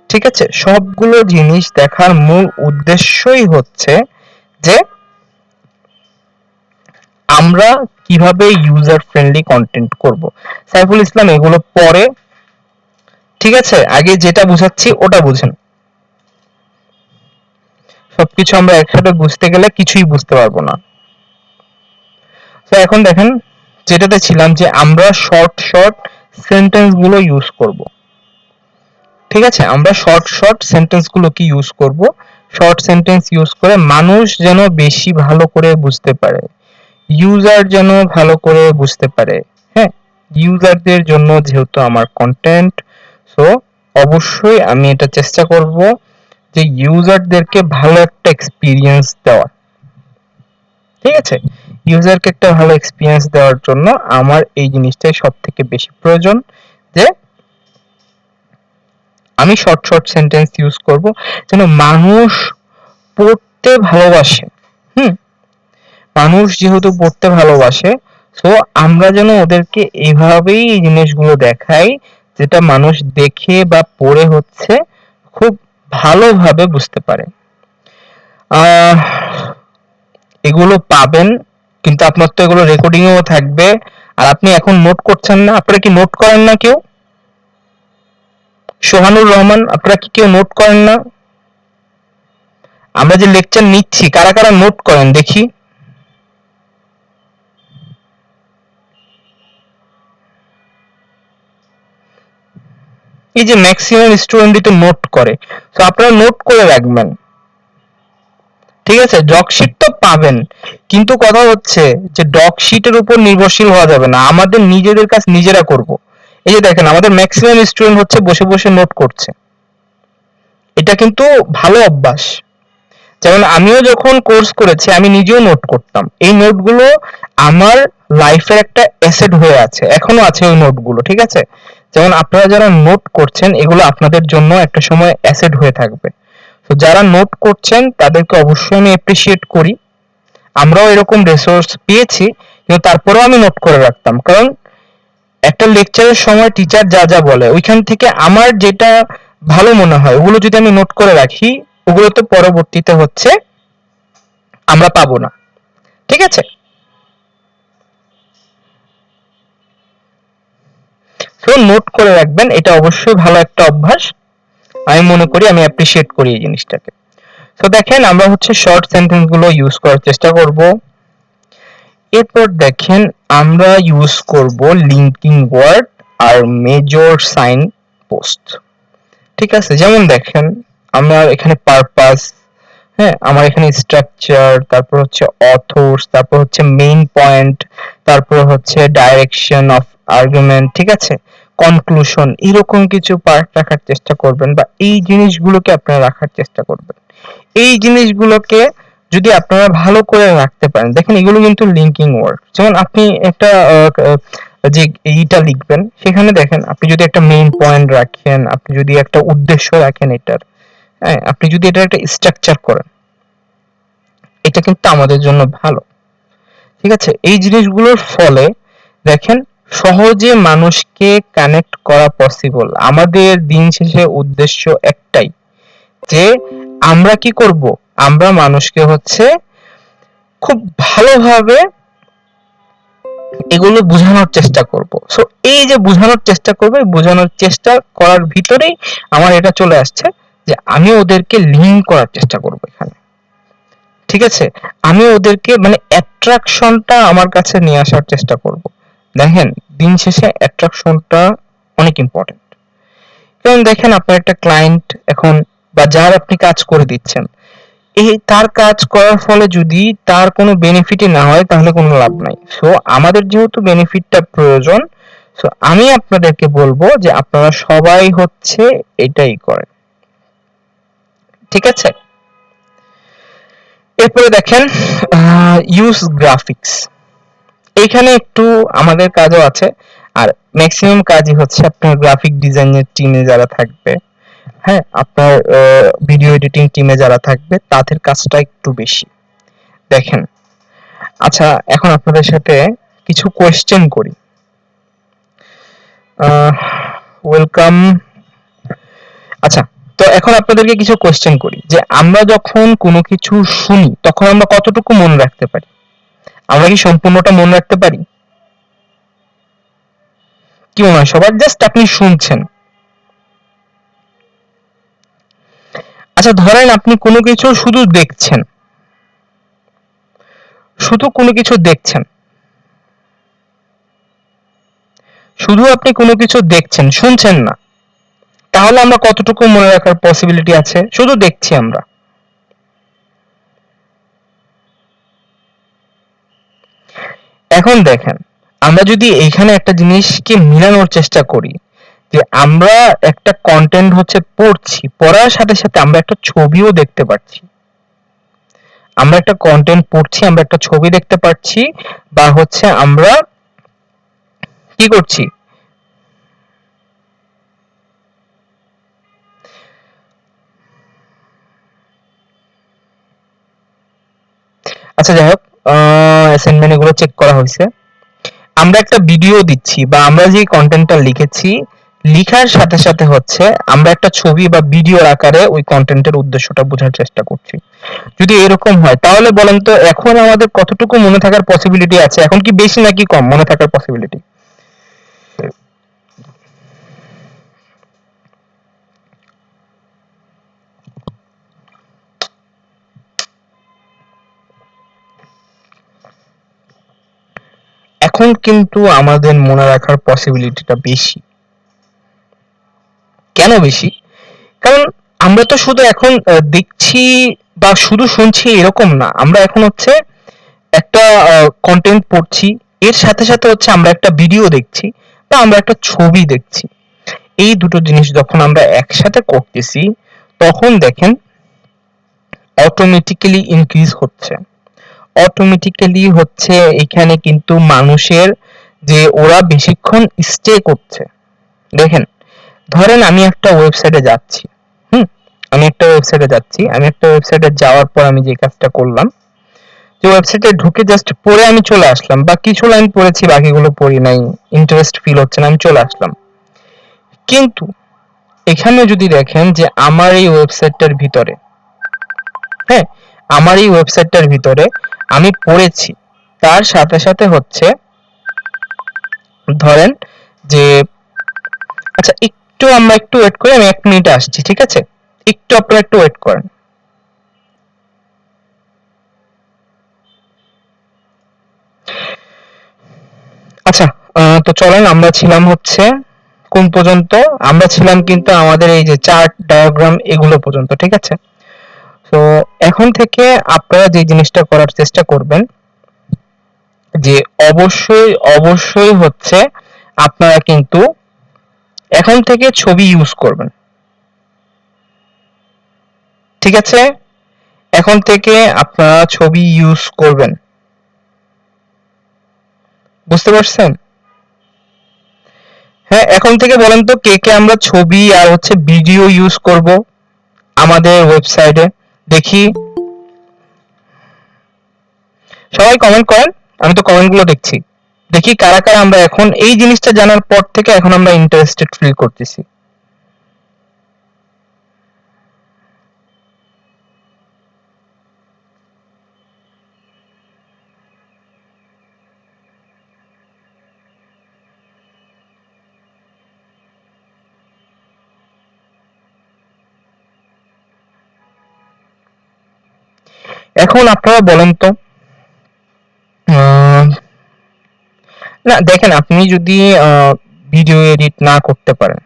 ঠিক আছে? সবগুলো জিনিস দেখার মূল উদ্দেশ্যই হচ্ছে যে আমরা কিভাবে ইউজার ফ্রেন্ডলি কন্টেন্ট করব। সাইফুল ইসলাম এগুলো পরে, ঠিক আছে? আগে যেটা বুঝাচ্ছি ওটা বুঝেন। সবকিছু আমরা একসাথে বুঝতে গেলে কিছুই বুঝতে পারবো না। তো এখন দেখেন যেটাতে ছিলাম যে আমরা শর্ট শর্ট সেন্টেন্স গুলো ইউজ করব। ঠিক আছে? আমরা শর্ট শর্ট সেন্টেন্স গুলো কি ইউজ করব, শর্ট সেন্টেন্স ইউজ করে মানুষ যেন বেশি ভালো করে বুঝতে পারে, ইউজার যেন ভালো করে বুঝতে পারে। হ্যাঁ, ইউজারদের জন্য যেহেতু আমার কন্টেন্ট, সো অবশ্যই আমি এটা চেষ্টা করব যে ইউজারদেরকে ভালো একটা এক্সপিরিয়েন্স দেওয়ার। ঠিক আছে? ইউজারকে একটা ভালো এক্সপিরিয়েন্স দেওয়ার জন্য আমার এই জিনিসটাই সব থেকে বেশি প্রয়োজন যে আমি শর্ট শর্ট সেন্টেন্স ইউজ করব যেন মানুষ পড়তে ভালোবাসে। হুম, মানুষ যেহেতু পড়তে ভালোবাসে সো আমরা যেন ওদেরকে এইভাবেই এই জিনিসগুলো দেখাই যেটা মানুষ দেখে বা পড়ে হচ্ছে খুব ভালোভাবে বুঝতে পারে। আহ এগুলো পাবেন, কিন্তু আপনার তো এগুলো রেকর্ডিংও থাকবে। আর আপনি এখন নোট করছেন না, আপনারা কি নোট করেন না কেউ? সোহানুর রহমান, আপনারা কি কেউ নোট করেন না? আমরা যে লেকচার নিচ্ছি কারা কারা নোট করেন দেখি? এই যে ম্যাক্সিমাম স্টুডেন্টই তো নোট করে, তো আপনারা নোট করে রাখবেন। ঠিক আছে? ডকশিট তো পাবেন, কিন্তু কথা হচ্ছে যে ডকশিটের উপর নির্ভরশীল হওয়া যাবে না, আমাদের নিজেদের কাজ নিজেরা করব। এই যে দেখেন আমাদের ম্যাক্সিমাম স্টুডেন্ট হচ্ছে বসে বসে নোট করছে, এটা কিন্তু ভালো অভ্যাস। যেমন আমিও যখন কোর্স করেছি আমি নিজেও নোট করতাম, এই নোটগুলো আমার লাইফের একটা অ্যাসেট হয়ে আছে, এখনো আছে ওই নোটগুলো। ঠিক আছে? যেমন আপনারা যারা নোট করছেন এগুলো আপনাদের জন্য একটা সময় অ্যাসেট হয়ে থাকবে। তো যারা নোট করছেন তাদেরকে অবশ্যই আমি অ্যাপ্রিসিয়েট করি। আমরাও এরকম রিসোর্স পেয়েছি, কিন্তু তারপরেও আমি নোট করে রাখতাম, কারণ একটা লেকচারের সময় টিচার যা যা বলে ওইখান থেকে আমার যেটা ভালো মনে হয় ওগুলো যদি আমি নোট করে রাখি ওগুলো তো পরবর্তীতে হচ্ছে আমরা পাবো না। ঠিক আছে? তো নোট করে রাখবেন, এটা অবশ্যই ভালো একটা অভ্যাস। আমি মনে করি, আমি অ্যাপ্রিসিয়েট করি এই জিনিসটাকে। তো দেখেন আমরা হচ্ছে শর্ট সেন্টেন্স গুলো ইউজ করার চেষ্টা করব। এরপর দেখেন আমরা ইউজ করব লিঙ্কিং ওয়ার্ড আর মেজর সাইন পোস্ট। ঠিক আছে, যেমন দেখেন আমরা এখানে পারপাস, হ্যাঁ আমার এখানে স্ট্রাকচার, তারপর হচ্ছে অথর্স, তারপর হচ্ছে মেইন পয়েন্ট, তারপর হচ্ছে ডাইরেকশন অফ আর্গুমেন্ট, ঠিক আছে, কনক্লুশন, এরকম কিছু পার্ট রাখার চেষ্টা করবেন বা এই জিনিসগুলোকে আপনারা রাখার চেষ্টা করবেন। এই জিনিসগুলোকে যদি আপনারা ভালো করে রাখতে পারেন, দেখেন এগুলো কিন্তু লিঙ্কিং ওয়ার্ড। যেমন আপনি একটা যে এইটা লিখবেন, সেখানে দেখেন আপনি যদি একটা মেইন পয়েন্ট রাখেন, আপনি যদি একটা উদ্দেশ্য রাখেন এটার, হ্যাঁ আপনি যদি এটা একটা স্ট্রাকচার করেন, এটা কিন্তু আমাদের জন্য ভালো। ঠিক আছে, এই জিনিসগুলোর ফলে দেখেন সহজে মানুষকে কানেক্ট করা পসিবল। আমাদের দিন শেষে উদ্দেশ্য একটাই, যে আমরা কি করব, আমরা মানুষকে হচ্ছে খুব ভালোভাবে এগুলো বোঝানোর চেষ্টা করব। সো এই যে বোঝানোর চেষ্টা করবে, বোঝানোর চেষ্টা করার ভিতরেই আমার এটা চলে আসছে যে আমি ওদেরকে লিঙ্ক করার চেষ্টা করব এখানে। ঠিক আছে, আমি ওদেরকে মানে অ্যাট্রাকশনটা আমার কাছে নিয়ে আসার চেষ্টা করব। দেখেন দিন শেষে অ্যাট্রাকশনটা অনেক ইম্পর্টেন্ট। কারণ দেখেন আপনার একটা ক্লায়েন্ট এখন বা যার আপনি কাজ করে দিচ্ছেন, এই তার কাজ করার ফলে যদি তার কোনো বেনিফিটই না হয় তাহলে কোনো লাভ নাই। সো আমাদের যেহেতু বেনিফিটটা প্রয়োজন, সো আমি আপনাদেরকে বলবো যে আপনারা সবাই হচ্ছে এটাই করেন। ঠিক আছে, এরপরে দেখেন ইউজ গ্রাফিক্স। এইখানে একটু আমাদের কাজও আছে, আর ম্যাক্সিমাম কাজই হচ্ছে আপনার গ্রাফিক ডিজাইনের টিমে যারা থাকবে, হ্যাঁ আপনার ভিডিও এডিটিং টিমে যারা থাকবে তাদের কাজটা একটু বেশি। দেখেন, আচ্ছা এখন আপনাদের সাথে কিছু কোয়েশ্চেন করি। ওয়েলকাম। আচ্ছা, তো এখন আপনাদেরকে কিছু কোয়েশ্চেন করি যে আমরা যখন কোনো কিছু শুনি তখন আমরা কতটুকু মনে রাখতে পারি? আমরা কি সম্পূর্ণটা মনে রাখতে পারি? কি মনে হয় সবার? জাস্ট আপনি শুনছেন। আচ্ছা ধরেন আপনি কোনো কিছু শুধু দেখছেন, শুধু কোনো কিছু দেখছেন, শুধু আপনি কোনো কিছু দেখছেন, শুনছেন না, তাহলে আমরা কতটুকু মনে রাখার পসিবিলিটি আছে? শুধু দেখছি আমরা। এখন দেখেন, আমরা যদি এইখানে একটা জিনিসকে মিলানোর চেষ্টা করি, যে আমরা একটা কন্টেন্ট হচ্ছে পড়ছি, পড়ার সাথে সাথে আমরা একটা ছবিও দেখতে পাচ্ছি। আমরা একটা কন্টেন্ট পড়ছি, আমরা একটা ছবি দেখতে পাচ্ছি, বা হচ্ছে আমরা কি করছি? আচ্ছা যাই হোক, অ্যাসাইনমেন্ট এগুলো চেক করা হয়েছে। আমরা একটা ভিডিও দিচ্ছি বা আমরা যে কন্টেন্টটা লিখেছি, লিখার সাথে সাথে হচ্ছে আমরা একটা ছবি বা ভিডিওর আকারে ওই কন্টেন্টের উদ্দেশ্যটা বোঝার চেষ্টা করছি। যদি এরকম হয় তাহলে বলেন তো এখন আমাদের কতটুকু মনে থাকার পসিবিলিটি আছে? এখন কি বেশি নাকি কম মনে থাকার পসিবিলিটি? এখন কিন্তু আমাদের মনে রাখার পসিবিলিটিটা বেশি। কেন বেশি? কারণ আমরা তো শুধু এখন দেখছি বা শুধু শুনছি এরকম না, আমরা এখন হচ্ছে একটা কন্টেন্ট পড়ছি, এর সাথে সাথে হচ্ছে আমরা একটা ভিডিও দেখছি বা আমরা একটা ছবি দেখছি। এই দুটো জিনিস যখন আমরা একসাথে করতেছি তখন দেখেন অটোমেটিক্যালি ইনক্রিজ হচ্ছে। অটোমেটিক্যালি হচ্ছে এখানে কিন্তু মানুষের যে ওরা বেশিক্ষণ স্টে করছে। দেখেন ধরেন আমি একটা ওয়েবসাইটে যাচ্ছি, হুম, আমি একটা ওয়েবসাইটে যাওয়ার পর আমি যে কাজটা করলাম, যে ওয়েবসাইটে ঢুকে জাস্ট পড়ে আমি চলে আসলাম বা কিছু লাইন পড়েছি বাকিগুলো পড়ি নাই, ইন্টারেস্ট ফিল হচ্ছে না, আমি চলে আসলাম। কিন্তু এখানে যদি দেখেন যে আমার এই ওয়েবসাইটটার ভিতরে, হ্যাঁ আমার এই ওয়েবসাইটটার ভিতরে আমি পড়েছি, তার সাথে সাথে হচ্ছে ধরেন যে আচ্ছা একটু আমরা একটু ওয়েট করি, আমি 1 মিনিটে আসছি, ঠিক আছে, একটু আপনারা একটু ওয়েট করেন। আচ্ছা, তো চলেন আমরা ছিলাম হচ্ছে কোন পর্যন্ত? আমরা ছিলাম কিন্তু আমাদের এই যে চার্ট ডায়াগ্রাম এগুলো পর্যন্ত, ঠিক আছে? তো এখন থেকে আপনারা যে জিনিসটা করার চেষ্টা করবেন যে অবশ্যই হচ্ছে আপনারা কিন্তু এখন থেকে ছবি ইউজ করবেন, ঠিক আছে? এখন থেকে আপনারা ছবি ইউজ করবেন, বুঝতে পারছেন? হ্যাঁ, এখন থেকে বলেন তো কে কে আমরা ছবি আর হচ্ছে ভিডিও ইউজ করব আমাদের ওয়েবসাইটে? দেখি, সবাই কমেন্ট করেন, আমি তো কমেন্ট গুলো দেখছি। দেখি কারা কারা আমরা এখন এই জিনিসটা জানার পর থেকে এখন আমরা ইন্টারেস্টেড ফিল করতেছি। এখন আপনারা বলেন তো, আহ, না দেখেন, আপনি যদি ভিডিও এডিট না করতে পারেন,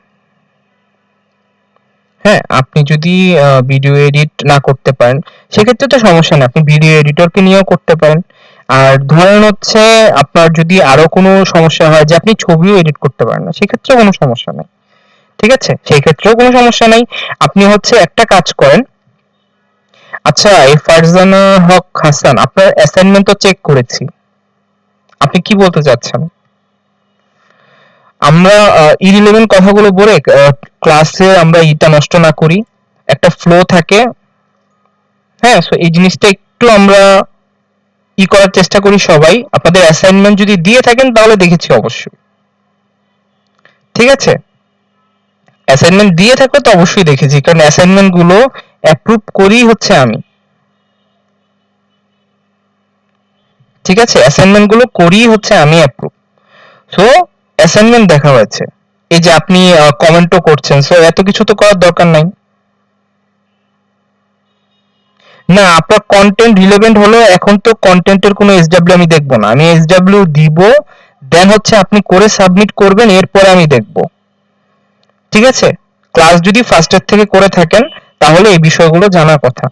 হ্যাঁ, আপনি যদি ভিডিও এডিট না করতে পারেন, সেক্ষেত্রে তো সমস্যা নেই, আপনি ভিডিও এডিটরকে নিয়েও করতে পারেন। আর ধরেন হচ্ছে আপনার যদি আরো কোনো সমস্যা হয় যে আপনি ছবিও এডিট করতে পারেন না, সেক্ষেত্রেও কোনো সমস্যা নেই, ঠিক আছে? সেই ক্ষেত্রেও কোনো সমস্যা নেই। আপনি হচ্ছে একটা কাজ করেন। আচ্ছা, এই ফারজানা হক হাসান, আপনার অ্যাসাইনমেন্ট তো চেক করেছি, আপনি কি বলতে চাচ্ছেন? আমরা ইরিলেভেন্ট কথাগুলো বলে ক্লাসে আমরা ইটা নষ্ট না করি, একটা ফ্লো থাকে। হ্যাঁ, সো এই জিনিসটা একটু আমরা করার চেষ্টা করি সবাই। আপনাদের অ্যাসাইনমেন্ট যদি দিয়ে থাকেন তাহলে দেখেছি অবশ্যই, ঠিক আছে? অ্যাসাইনমেন্ট দিয়ে থাকলে তো অবশ্যই দেখেছি, কারণ অ্যাসাইনমেন্ট গুলো অ্যাপ্রুভ করি হচ্ছে আমি, ঠিক আছে? অ্যাসাইনমেন্ট গুলো করি হচ্ছে আমি অ্যাপ্রুভ। সো অ্যাসাইনমেন্ট দেখা হয়েছে, এই যে আপনি কমেন্টও করছেন, সো এত কিছু তো করার দরকার নাই। না, আপনার কন্টেন্ট রিলেভেন্ট হলো, এখন তো কন্টেন্টের কোনো এসডব্লিউ আমি দেখবো না, আমি এসডব্লিউ দিব, দেন হচ্ছে আপনি করে সাবমিট করবেন, এরপরে আমি দেখব, ঠিক আছে? ক্লাস যদি ফার্স্টের থেকে করে থাকেন তাহলে এই বিষয়গুলো জানার কথা।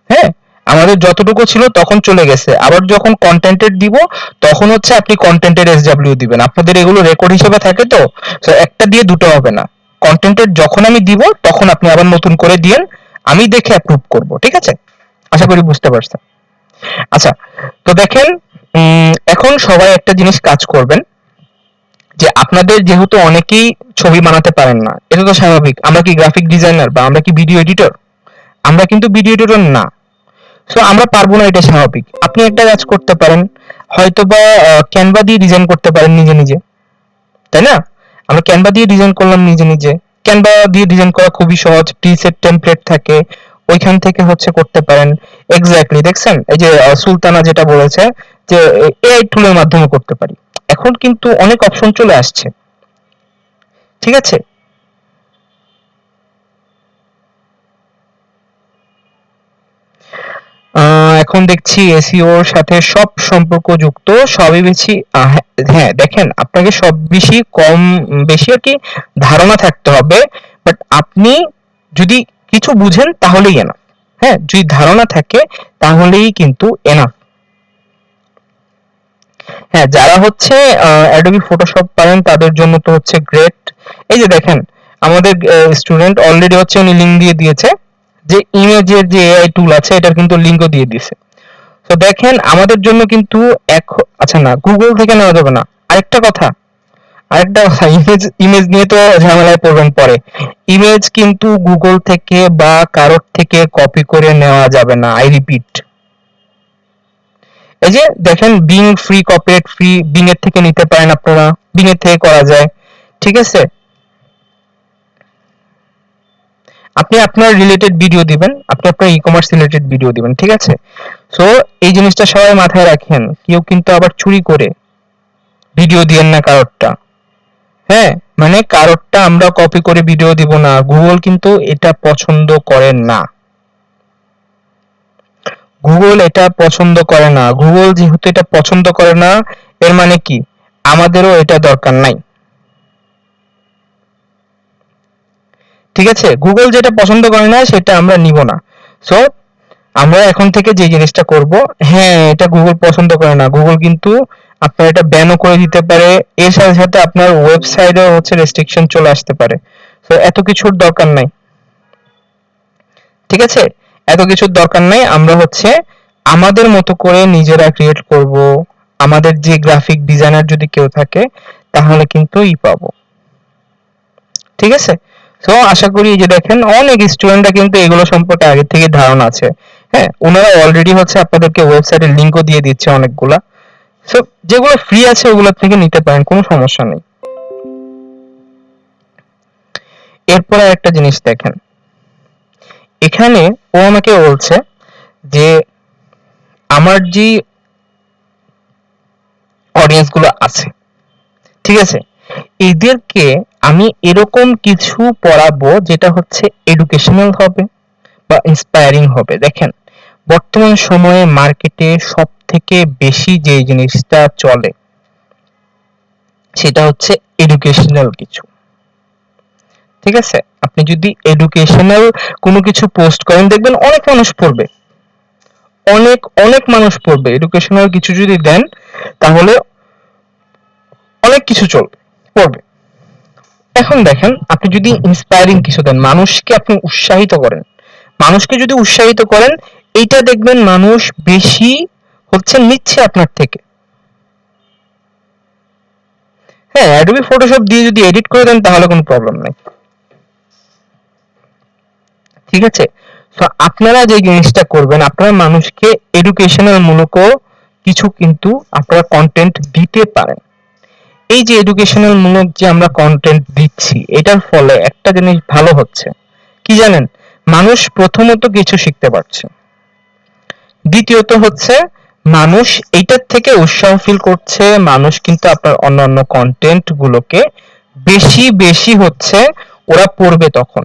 হ্যাঁ, আমাদের যতটুকু ছিল তখন চলে গেছে, আবার যখন কন্টেন্টের দিব তখন হচ্ছে আপনি কন্টেন্টের এসডব্লিউ দিবেন। আপনাদের এগুলো রেকর্ড হিসেবে থাকে তো, তো একটা দিয়ে দুটো হবে না। কন্টেন্টের যখন আমি দিব তখন আপনি আবার নতুন করে দিয়েন, আমি দেখে অ্যাপ্রুভ করব, ঠিক আছে? আশা করি বুঝতে পারছেন। আচ্ছা, তো দেখেন, এখন সবাই একটা জিনিস কাজ করবেন, যে আপনাদের যেহেতু অনেকেই ছবি বানাতে পারেন না, এটা তো স্বাভাবিক। আমরা কি গ্রাফিক ডিজাইনার বা আমরা কি ভিডিও এডিটর? আমরা কিন্তু ভিডিও এডিটর না। সো আমরা পারবো না, এটা স্বাভাবিক। আপনি একটা কাজ করতে পারেন, হয়তোবা ক্যানভা দিয়ে ডিজাইন করতে পারেন নিজে নিজে, তাই না? আমরা ক্যানভা দিয়ে ডিজাইন করলাম নিজে নিজে। ক্যানভা দিয়ে ডিজাইন করা খুবই সহজ, প্রিসেট টেমপ্লেট থাকে, ওইখান থেকে হচ্ছে করতে পারেন। এক্স্যাক্টলি, দেখছেন এই যে সুলতানা যেটা বলেছে যে এআই টুলের মাধ্যমে করতে পারি, এখন কিন্তু অনেক অপশন চলে আসছে, ঠিক আছে? এখন দেখছি এসইওর সাথে সব সম্পর্ক যুক্ত, সবই বেশি হ্যাঁ দেখেন, আপনাকে সব বেশি কম বেশি আর কি ধারণা থাকতে হবে, বাট আপনি যদি কিছু বুঝেন তাহলেই এনাফ। হ্যাঁ, যদি ধারণা থাকে তাহলেই কিন্তু এনাফ। হ্যাঁ, যারা হচ্ছে অ্যাডোবি ফটোশপ পারেন তাদের জন্য তো হচ্ছে গ্রেট। এই যে দেখেন, আমাদের স্টুডেন্ট অলরেডি হচ্ছে উনি লিংক দিয়ে দিয়েছে, যে ইমেজের যে এআই টুল আছে এটার কিন্তু লিংকও দিয়ে দিয়েছে। তো দেখেন আমাদের জন্য কিন্তু আচ্ছা না, গুগল থেকে নেওয়া যাবে না। আরেকটা কথা, ইমেজ ইমেজ নিয়ে তো ঝামেলায় পড়বেন পরে। ইমেজ কিন্তু গুগল থেকে বা কারোর থেকে কপি করে নেওয়া যাবে না, আই রিপিট। এই যে দেখেন, being free, copyright free, being এর থেকে নিতে পারেন আপনারা, বিং এর থেকে করা যায়, ঠিক আছে? আপনি আপনার রিলেটেড ভিডিও দিবেন, আপনি আপনার ই কমার্স রিলেটেড ভিডিও দিবেন, ঠিক আছে? সো এই জিনিসটা সবাই মাথায় রাখেন, কেউ কিন্তু আবার চুরি করে ভিডিও দিয়েন না কারোরটা। হ্যাঁ, মানে কারোরটা আমরা কপি করে ভিডিও দিব না, গুগল কিন্তু এটা পছন্দ করে না। গুগল এটা পছন্দ করে না, গুগল যেহেতু এটা পছন্দ করে না, এর মানে কি আমাদেরও এটা দরকার নাই। ঠিক আছে, গুগল যেটা পছন্দ করে না সেটা আমরা নিব না। সো আমরা এখন থেকে যে জিনিসটা করব, হ্যাঁ এটা গুগল পছন্দ করে না, গুগল কিন্তু আপনার এটা ব্যানও করে দিতে পারে, এর সাথে সাথে আপনার ওয়েবসাইটেও হচ্ছে রেস্ট্রিকশন চলে আসতে পারে। সো এত কিছুর দরকার নাই। ঠিক আছে, এত কিছুর দরকার নাই। আমরা হচ্ছে আমাদের মতো করে নিজেরা ক্রিয়েট করব। আমাদের যে গ্রাফিক ডিজাইনার যদি কেউ থাকে তাহলে কিন্তু পাবো। ঠিক আছে, সো আশা করি এই যে দেখেন অনেক স্টুডেন্টরা কিন্তু এগুলো সম্পর্কে আগে থেকে ধারণা আছে। হ্যাঁ, ওনারা অলরেডি হচ্ছে আপনাদেরকে ওয়েবসাইটের লিংকও দিয়ে দিচ্ছে অনেকগুলা। সো যেগুলো ফ্রি আছে ওগুলো থেকে নিতে পারেন, কোনো সমস্যা নেই। এরপরে একটা জিনিস দেখেন, এখানে ও আমাকে বলছে যে আমার যে অডিয়েন্স গুলো আছে, ঠিক আছে, এদেরকে আমি এরকম কিছু পড়াবো যেটা হচ্ছে এডুকেশনাল হবে বা ইন্সপায়ারিং হবে। দেখেন বর্তমান সময়ে মার্কেটে সব থেকে বেশি যে জিনিসটা চলে সেটা হচ্ছে এডুকেশনাল কিছু। ঠিক আছে, আপনি যদি এডুকেশনাল কোনো কিছু পোস্ট করেন দেখবেন অনেক মানুষ পড়বে, অনেক অনেক মানুষ পড়বে। এডুকেশনাল কিছু যদি দেন তাহলে অনেক কিছু চলবে, পড়বে। এখন দেখেন আপনি যদি ইন্সপায়ারিং কিছু দেন, মানুষকে আপনি উৎসাহিত করেন, মানুষকে যদি উৎসাহিত করেন, এইটা দেখবেন মানুষ বেশি হচ্ছে নিচ্ছে আপনার থেকে। হ্যাঁ, অ্যাডোবি ফটোশপ দিয়ে যদি এডিট করে দেন তাহলে কোনো প্রবলেম নেই। ঠিক আছে, তো আপনারা যে জিনিসটা করবেন, আপনারা মানুষকে এডুকেশনাল মূলক কিছু কিন্তু আপনারা কন্টেন্ট দিতে পারেন। এই যে এডুকেশনাল মূলক যে আমরা কন্টেন্ট দিচ্ছি এটার ফলে একটা জিনিস ভালো হচ্ছে কি জানেন, মানুষ প্রথমত কিছু শিখতে পারছে, দ্বিতীয়ত হচ্ছে মানুষ এইটার থেকে উৎসাহ ফিল করছে, মানুষ কিন্তু আপনার অন্যান্য কন্টেন্ট গুলোকে বেশি বেশি হচ্ছে ওরা পড়বে তখন।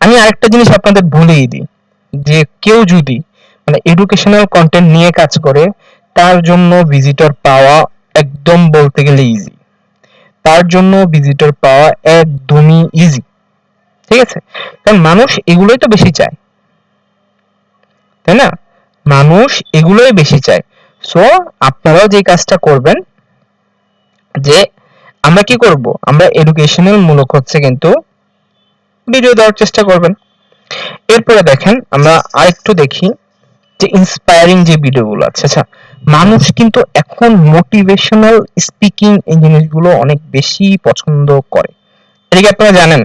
আমি আরেকটা জিনিস আপনাদের বলেই দিই, যে কেউ যদি মানে এডুকেশনাল কন্টেন্ট নিয়ে কাজ করে তার জন্য ভিজিটর পাওয়া একদম বলতে গেলে ইজি, তার জন্য ভিজিটর পাওয়া একদমই ইজি। ঠিক আছে, কারণ মানুষ এগুলোই তো বেশি চায়, তাই না? মানুষ এগুলোই বেশি চায়। সো আপনারাও যে কাজটা করবেন যে আমরা কি করব, আমরা এডুকেশনাল মূলক হচ্ছে কিন্তু ভিডিও দেওয়ার চেষ্টা করবেন। এরপরে দেখেন আমরা আরেকটু দেখি যে ইন্সপায়ারিং যে ভিডিওগুলো আছে। আচ্ছা, মানুষ কিন্তু এখন মোটিভেশনাল স্পিকিং এই জিনিসগুলো অনেক বেশি পছন্দ করে, এটা কি আপনারা জানেন?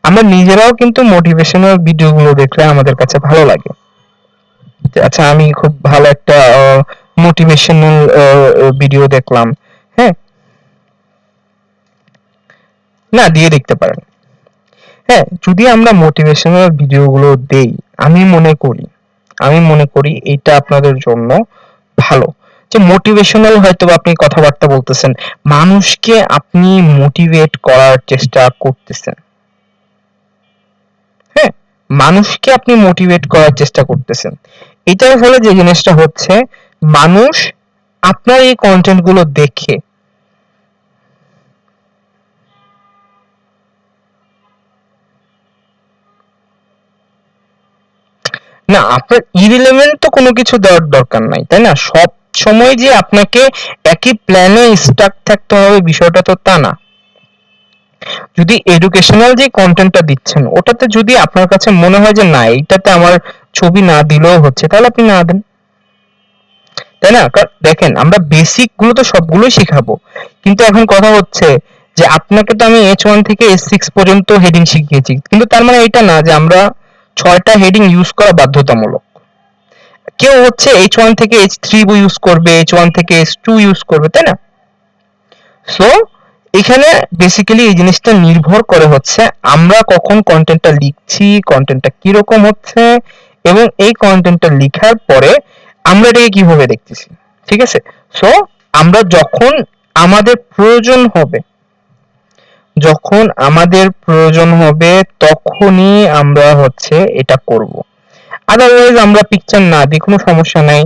আমরা নিজেরাও কিন্তু মোটিভেশনাল ভিডিওগুলো দেখলে আমাদের কাছে ভালো লাগে। আচ্ছা আমি খুব ভালো একটা মোটিভেশনাল ভিডিও দেখলাম, হ্যাঁ, না দিয়ে দেখতে পারেন। হ্যাঁ, যদি আমরা মোটিভেশনাল ভিডিওগুলো দেই, আমি মনে করি এটা আপনাদের জন্য ভালো। যে মোটিভেশনাল হয়তো আপনি কথাবার্তা বলতেছেন, মানুষকে আপনি মোটিভেট করার চেষ্টা করতেছেন। হ্যাঁ, মানুষকে আপনি মোটিভেট করার চেষ্টা করতেছেন। এটার ফলে যে জিনিসটা হচ্ছে, মানুষ আপনার এই কন্টেন্ট গুলো দেখে না, আপনার ইরিলেভেন্ট তো কোনো কিছু দেওয়ার দরকার নাই, তাই না? সব সময় যে আপনাকে একই প্ল্যানে স্টাক থাকতে হবে বিষয়টা তো তা না। যদি এডুকেশনাল যে কন্টেন্টটা দিচ্ছেন ওটাতে যদি আপনার কাছে মনে হয় যে না এইটাতে আমার ছবি না দিলেও হচ্ছে, তাহলে আপনি না দেন, তাই না? কারণ দেখেন আমরা বেসিক গুলো তো সবগুলোই শিখাবো, কিন্তু এখন কথা হচ্ছে যে আপনাকে তো আমি H1 থেকে H6 পর্যন্ত হেডিং শিখিয়েছি, কিন্তু তার মানে এটা না যে আমরা 6টা হেডিং ইউজ করা বাধ্যতামূলক। কেউ হচ্ছে H1 থেকে H3 ইউজ করবে, H1 থেকে H2 ইউজ করবে, তাই না? সো এখানে বেসিক্যালি এই জিনিসটা নির্ভর করে হচ্ছে আমরা কখন কন্টেন্টটা লিখছি, কন্টেন্টটা কিরকম হচ্ছে, এবং এই কন্টেন্টটা লিখার পরে আমরা এটাকে কিভাবে দেখতেছি। ঠিক আছে, সো আমরা যখন আমাদের প্রয়োজন হবে, যখন আমাদের প্রয়োজন হবে তখনই আমরা হচ্ছে এটা করব। আদারওয়াইজ আমরা পিকচার না দিই কোনো সমস্যা নাই,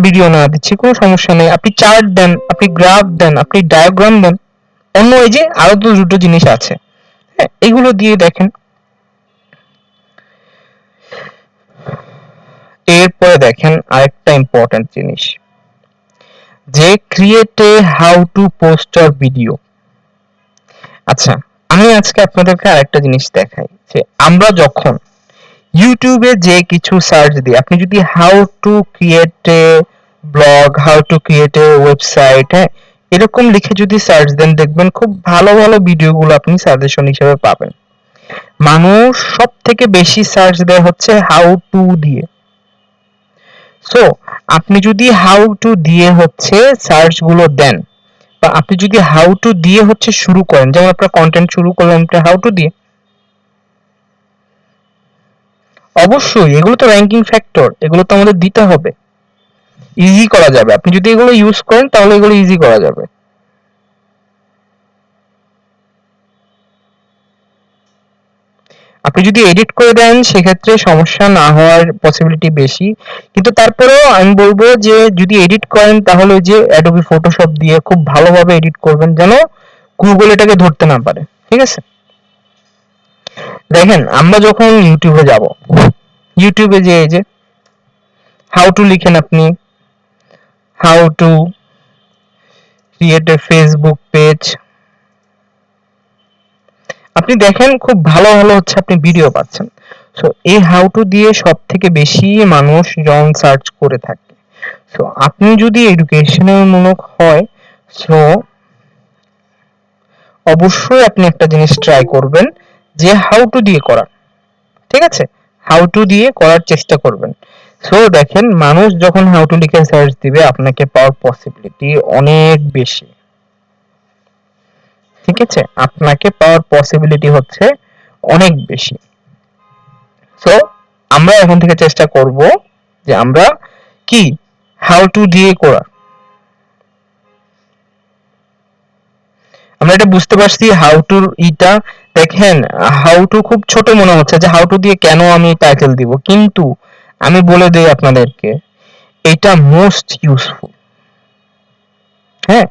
ভিডিও না দিচ্ছি, কোনো সমস্যা নেই। আপনি চার্ট দেন, আপনি গ্রাফ দেন, আপনি ডায়াগ্রাম দেন, অন্য এই যে আরো তো দুটো জিনিস আছে, হ্যাঁ, এগুলো দিয়ে দেখেন। এরপরে দেখেন আরেকটা ইম্পর্টেন্ট জিনিস, যে create A how to post a video. আচ্ছা, আমি আজকে আপনাদেরকে আরেকটা জিনিস দেখাই, যে আমরা যখন ইউটিউবে যে কিছু সার্চ দিই, আপনি যদি how to create a blog, how to create a website, হ্যাঁ, এরকম লিখে যদি সার্চ দেন, দেখবেন খুব ভালো ভালো ভিডিওগুলো আপনি সাজেশন হিসেবে পাবেন। মানুষ সব থেকে বেশি সার্চ দেয় হচ্ছে হাউ টু দিয়ে। সো আপনি যদি হাউ টু দিয়ে হচ্ছে সার্চ গুলো দেন, বা আপনি যদি হাউ টু দিয়ে হচ্ছে শুরু করেন, যেমন আপনার কন্টেন্ট শুরু করলেন হাউ টু দিয়ে, অবশ্যই এগুলো তো র্যাঙ্কিং ফ্যাক্টর, এগুলো তো আমাদের দিতে হবে, ইজি করা যাবে। আপনি যদি এগুলো ইউজ করেন তাহলে এগুলো ইজি করা যাবে। আপনি যদি এডিট করে দেন সেক্ষেত্রে সমস্যা না হওয়ার পসিবিলিটি বেশি, কিন্তু তারপরেও আমি বলবো যে যদি এডিট করেন তাহলে ওই যে অ্যাডোবি ফটোশপ দিয়ে খুব ভালোভাবে এডিট করবেন, যেন গুগল এটাকে ধরতে না পারে, ঠিক আছে? দেখেন আমরা যখন ইউটিউবে যাব, ইউটিউবে যে এই যে হাউ টু লিখেন আপনি, how to create a Facebook page, আপনি দেখেন খুব ভালো ভালো হচ্ছে আপনি ভিডিও পাচ্ছেন। সো এই হাউ টু দিয়ে সব থেকে বেশি মানুষ জন সার্চ করে থাকে। সো আপনি যদি এডুকেশনাল মূলক হয়, সো অবশ্যই আপনি একটা জিনিস ট্রাই করবেন, যে হাউ টু দিয়ে করা, ঠিক আছে? হাউ টু দিয়ে করার চেষ্টা করবেন। সো দেখেন মানুষ যখন হাউ টু লিখে সার্চ দিবে, আপনাকে পাওয়ার পসিবিলিটি অনেক বেশি, ঠিক আছে? আপনাকে পাওয়ার পসিবিলিটি হচ্ছে অনেক বেশি। সো আমরা এখন থেকে চেষ্টা করব যে আমরা কি হাউ টু দিয়ে করা। আমরা এটা বুঝতে পারছি হাউ টু ইটা। দেখেন হাউ টু খুব ছোট মনে হচ্ছে, যে হাউ টু দিয়ে কেন আমি টাইটেল দিব, কিন্তু আমি বলে দেই আপনাদেরকে, এটা মোস্ট ইউজফুল। হ্যাঁ,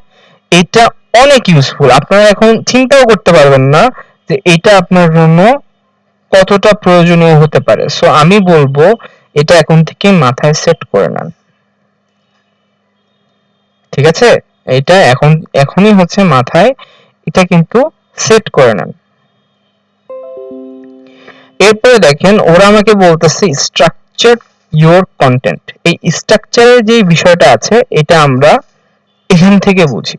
এটা অনেক ইউজফুল। আপনারা এখন চিন্তাও করতে পারবেন না যে এটা আপনার জন্য কতটা প্রয়োজনীয় হতে পারে। সো আমি বলবো এটা এখন থেকে মাথায় সেট করে নেন, ঠিক আছে? এটা এখনই হচ্ছে মাথায় এটা কিন্তু সেট করে নেন। এরপরে দেখেন ওরা আমাকে বলতেছে স্ট্রাকচার ইওর কন্টেন্ট। এই স্ট্রাকচারের যে বিষয়টা আছে এটা আমরা এখান থেকে বুঝি।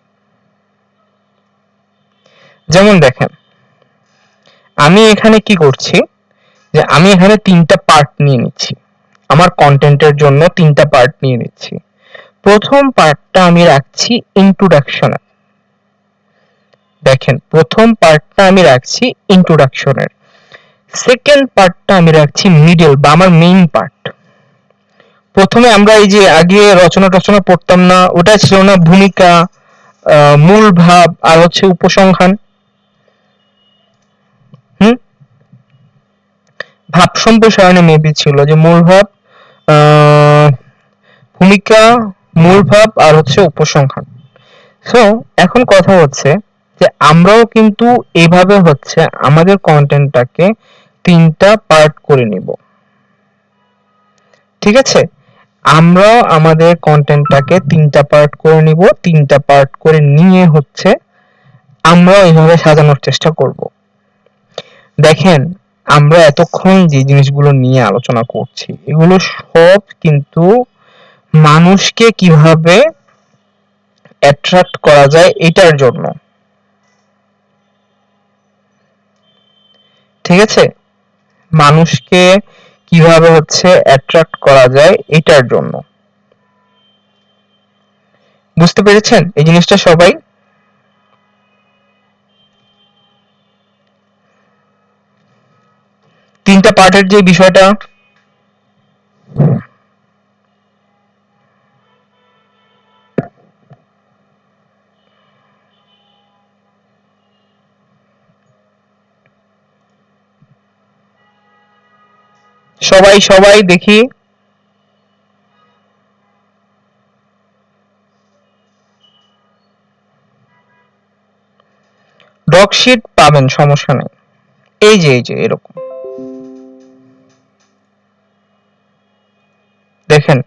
যেমন দেখেন আমি এখানে কি করছি, যে আমি এখানে তিনটা পার্ট নিয়ে নিচ্ছি, আমার কন্টেন্টের জন্য তিনটা পার্ট নিয়ে নিচ্ছি। প্রথম পার্টটা আমি রাখছি ইন্ট্রোডাকশনে। দেখেন প্রথম পার্টটা আমি রাখছি ইন্ট্রোডাকশনের, সেকেন্ড পার্টটা আমি রাখছি মিডল বা আমার মেইন পার্ট। প্রথমে আমরা এই যে আগে রচনা টচনা পড়তাম না, ওটা ছিল না ভূমিকা, মূল ভাব আর হচ্ছে উপসংহার। হুম, ভাব সম্প্রসারণে মেবি ছিল যে মূল ভাব, আহ, ভূমিকা, মূল ভাব আর হচ্ছে উপসংহার। সো এখন কথা হচ্ছে যে আমরাও কিন্তু এভাবে হচ্ছে আমাদের কন্টেন্টটাকে তিনটা পার্ট করে নিব, ঠিক আছে? আমরাও আমাদের কন্টেন্টটাকে তিনটা পার্ট করে নিব, তিনটা পার্ট করে নিয়ে হচ্ছে আমরাও এইভাবে সাজানোর চেষ্টা করব। দেখেন আমরা এতক্ষণ যে জিনিসগুলো নিয়ে আলোচনা করছি এগুলো সব কিন্তু মানুষকে কিভাবে অ্যাট্রাক্ট করা যায় এটার জন্য, ঠিক আছে? মানুষকে কিভাবে হচ্ছে অ্যাট্রাক্ট করা যায় এটার জন্য। বুঝতে পেরেছেন এই জিনিসটা সবাই? তিনটা পার্টের যে বিষয়টা, সবাই সবাই দেখি। ওয়ার্কশিট পাবেন, সমস্যা নেই। এই যে এরকম দেখেন,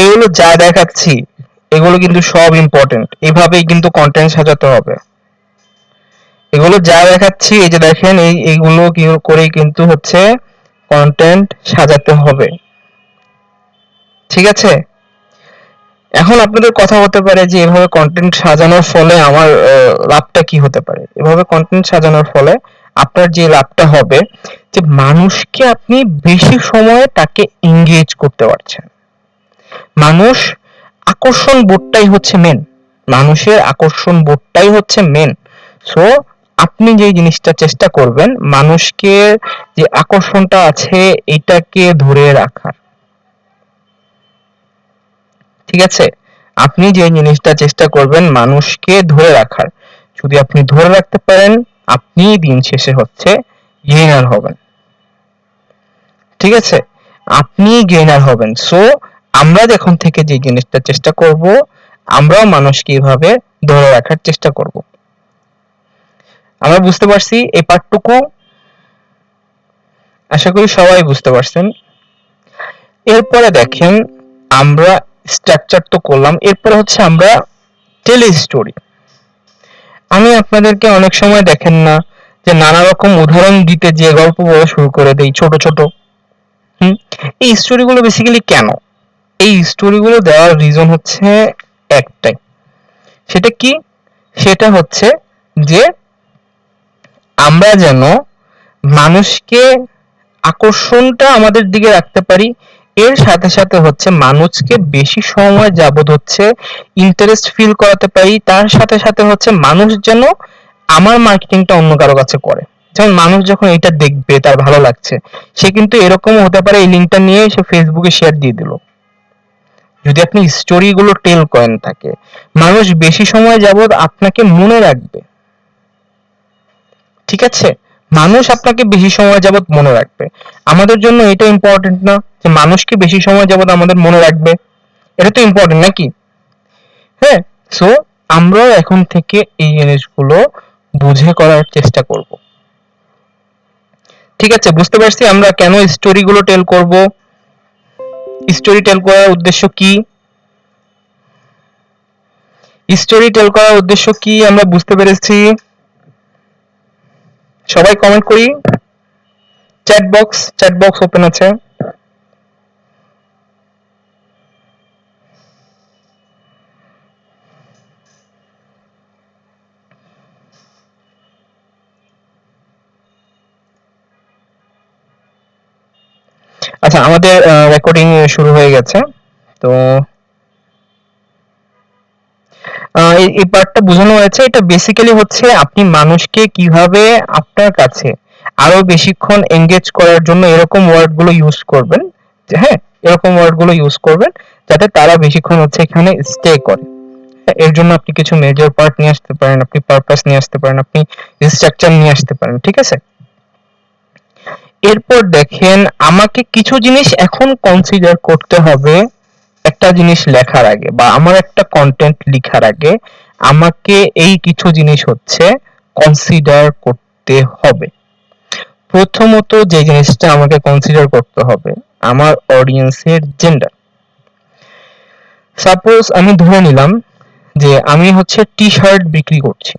এগুলো যা দেখাচ্ছি এগুলো কিন্তু সব ইম্পর্টেন্ট। এভাবেই কিন্তু কন্টেন্ট সাজাতে হবে। এগুলো যা দেখাচ্ছি, এই যে দেখেন, এইগুলো কি করেই কিন্তু হচ্ছে কন্টেন্ট সাজাতে হবে। ঠিক আছে? এখন আপনাদের কথা হতে পারে যে এভাবে কন্টেন্ট সাজানোর ফলে আমার লাভটা কি হতে পারে? এভাবে কন্টেন্ট সাজানোর ফলে আপনার যে লাভটা হবে, যে মানুষকে আপনি বেশি সময় তাকে এঙ্গেজ করতে পারছেন। মানুষ আকর্ষণ বোধটাই হচ্ছে মেন। মানুষের আকর্ষণ বোধটাই হচ্ছে মেন। সো আপনি যে জিনিসটা চেষ্টা করবেন, মানুষকে যে আকর্ষণটা আছে এটাকে ধরে রাখার। ঠিক আছে? আপনি যে জিনিসটা চেষ্টা করবেন মানুষকে ধরে রাখার। যদি আপনি ধরে রাখতে পারেন, আপনি দিন শেষে হচ্ছে গেইনার হবেন। ঠিক আছে? আপনি গেইনার হবেন। সো আমরা এখন থেকে যে জিনিসটা চেষ্টা করব, আমরাও মানুষকে এভাবে ধরে রাখার চেষ্টা করব। আমরা বুঝতে পারছি এই পার্টটুকু? আশা করি সবাই বুঝতে পারছেন। এরপরে দেখেন, আমরা স্ট্রাকচার তো করলাম, এরপরে হচ্ছে আমরা টেলি স্টোরি। আমি আপনাদেরকে অনেক সময় দেখেন না যে নানা রকম উদাহরণ দিতে যে গল্প বলা শুরু করে দেই ছোট ছোট। এই স্টোরিগুলো বেসিক্যালি কেন? এই স্টোরিগুলো দেওয়ার রিজন হচ্ছে একটাই। সেটা কি? সেটা হচ্ছে যে আমরা যেন মানুষকে আকর্ষণটা আমাদের দিকে রাখতে পারি, এর সাথে সাথে হচ্ছে মানুষকে বেশি সময় যাবত হচ্ছে ইন্টারেস্ট ফিল করাতে পারি, তার সাথে সাথে হচ্ছে মানুষ যেন আমার মার্কেটিংটা অন্য কারো কাছে করে। যেমন মানুষ যখন এটা দেখবে তার ভালো লাগছে, সে কিন্তু এরকমও হতে পারে এই লিঙ্কটা নিয়ে সে ফেসবুকে শেয়ার দিয়ে দিল। যদি আপনি স্টোরি গুলো টেল করেন থাকে, মানুষ বেশি সময় যাবত আপনাকে মনে রাখবে। ঠিক আছে? মানুষ আপনাকে বেশি সময় যাবত মনে রাখবে। আমাদের জন্য এটা ইম্পর্টেন্ট না যে মানুষকে বেশি সময় যাবত আমাদের মনে রাখবে? এটা তো ইম্পর্টেন্ট নাকি? হ্যাঁ। সো আমরাও এখন থেকে এই জিনিসগুলো বুঝে করার চেষ্টা করব। ঠিক আছে? বুঝতে পারছি আমরা কেন স্টোরি গুলো টেল করব। স্টোরি টেল করার উদ্দেশ্য কি? স্টোরি টেল করার উদ্দেশ্য কি আমরা বুঝতে পেরেছি। সবাই কমেন্ট করি। চ্যাট বক্স ওপেন আছে। আচ্ছা, আমাদের রেকর্ডিং শুরু হয়ে গেছে। তো এই পার্টটা বোঝানো হয়েছে। এটা বেসিক্যালি হচ্ছে আপনি মানুষকে কিভাবে আপনার কাছে আরো বেশিক্ষণ এঙ্গেজ করার জন্য এরকম ওয়ার্ড গুলো ইউজ করবেন। হ্যাঁ, এরকম ওয়ার্ড গুলো ইউজ করবেন যাতে তারা বেশিক্ষণ হচ্ছে এখানে স্টে করে। এর জন্য আপনি কিছু মেজর পার্ট নিয়ে আসতে পারেন, আপনি পারপাস নিয়ে আসতে পারেন, আপনি স্ট্রাকচার নিয়ে আসতে পারেন। ঠিক আছে? এরপর দেখেন, আমাকে কিছু জিনিস এখন কনসিডার করতে হবে একটা জিনিস লেখার আগে, বা আমার একটা কন্টেন্ট লেখার আগে আমাকে এই কিছু জিনিস হচ্ছে কনসিডার করতে হবে। প্রথমত যে জিনিসটা আমাকে কনসিডার করতে হবে, আমার অডিয়েন্সের জেন্ডার। সাপোজ আমি ধরে নিলাম যে আমি হচ্ছে টি শার্ট বিক্রি করছি,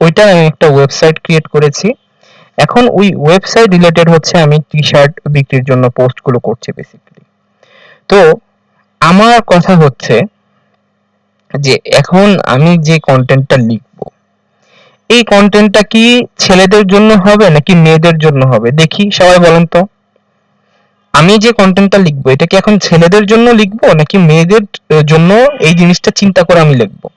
ওইটা আমি একটা ওয়েবসাইট ক্রিয়েট করেছি। এখন ওই ওয়েবসাইট রিলেটেড হচ্ছে আমি টি শার্ট বিক্রির জন্য পোস্ট গুলো করছি বেসিক্যালি। তো আমার কথা হচ্ছে যে এখন আমি যে কন্টেন্টটা লিখবো, এই কন্টেন্টটা কি ছেলেদের জন্য হবে নাকি মেয়েদের জন্য হবে? দেখি সবাই বলেন তো। আমি যে কন্টেন্টটা লিখবো এটা কি এখন ছেলেদের জন্য লিখবো নাকি মেয়েদের জন্য এই জিনিসটা চিন্তা করে আমি লিখবো?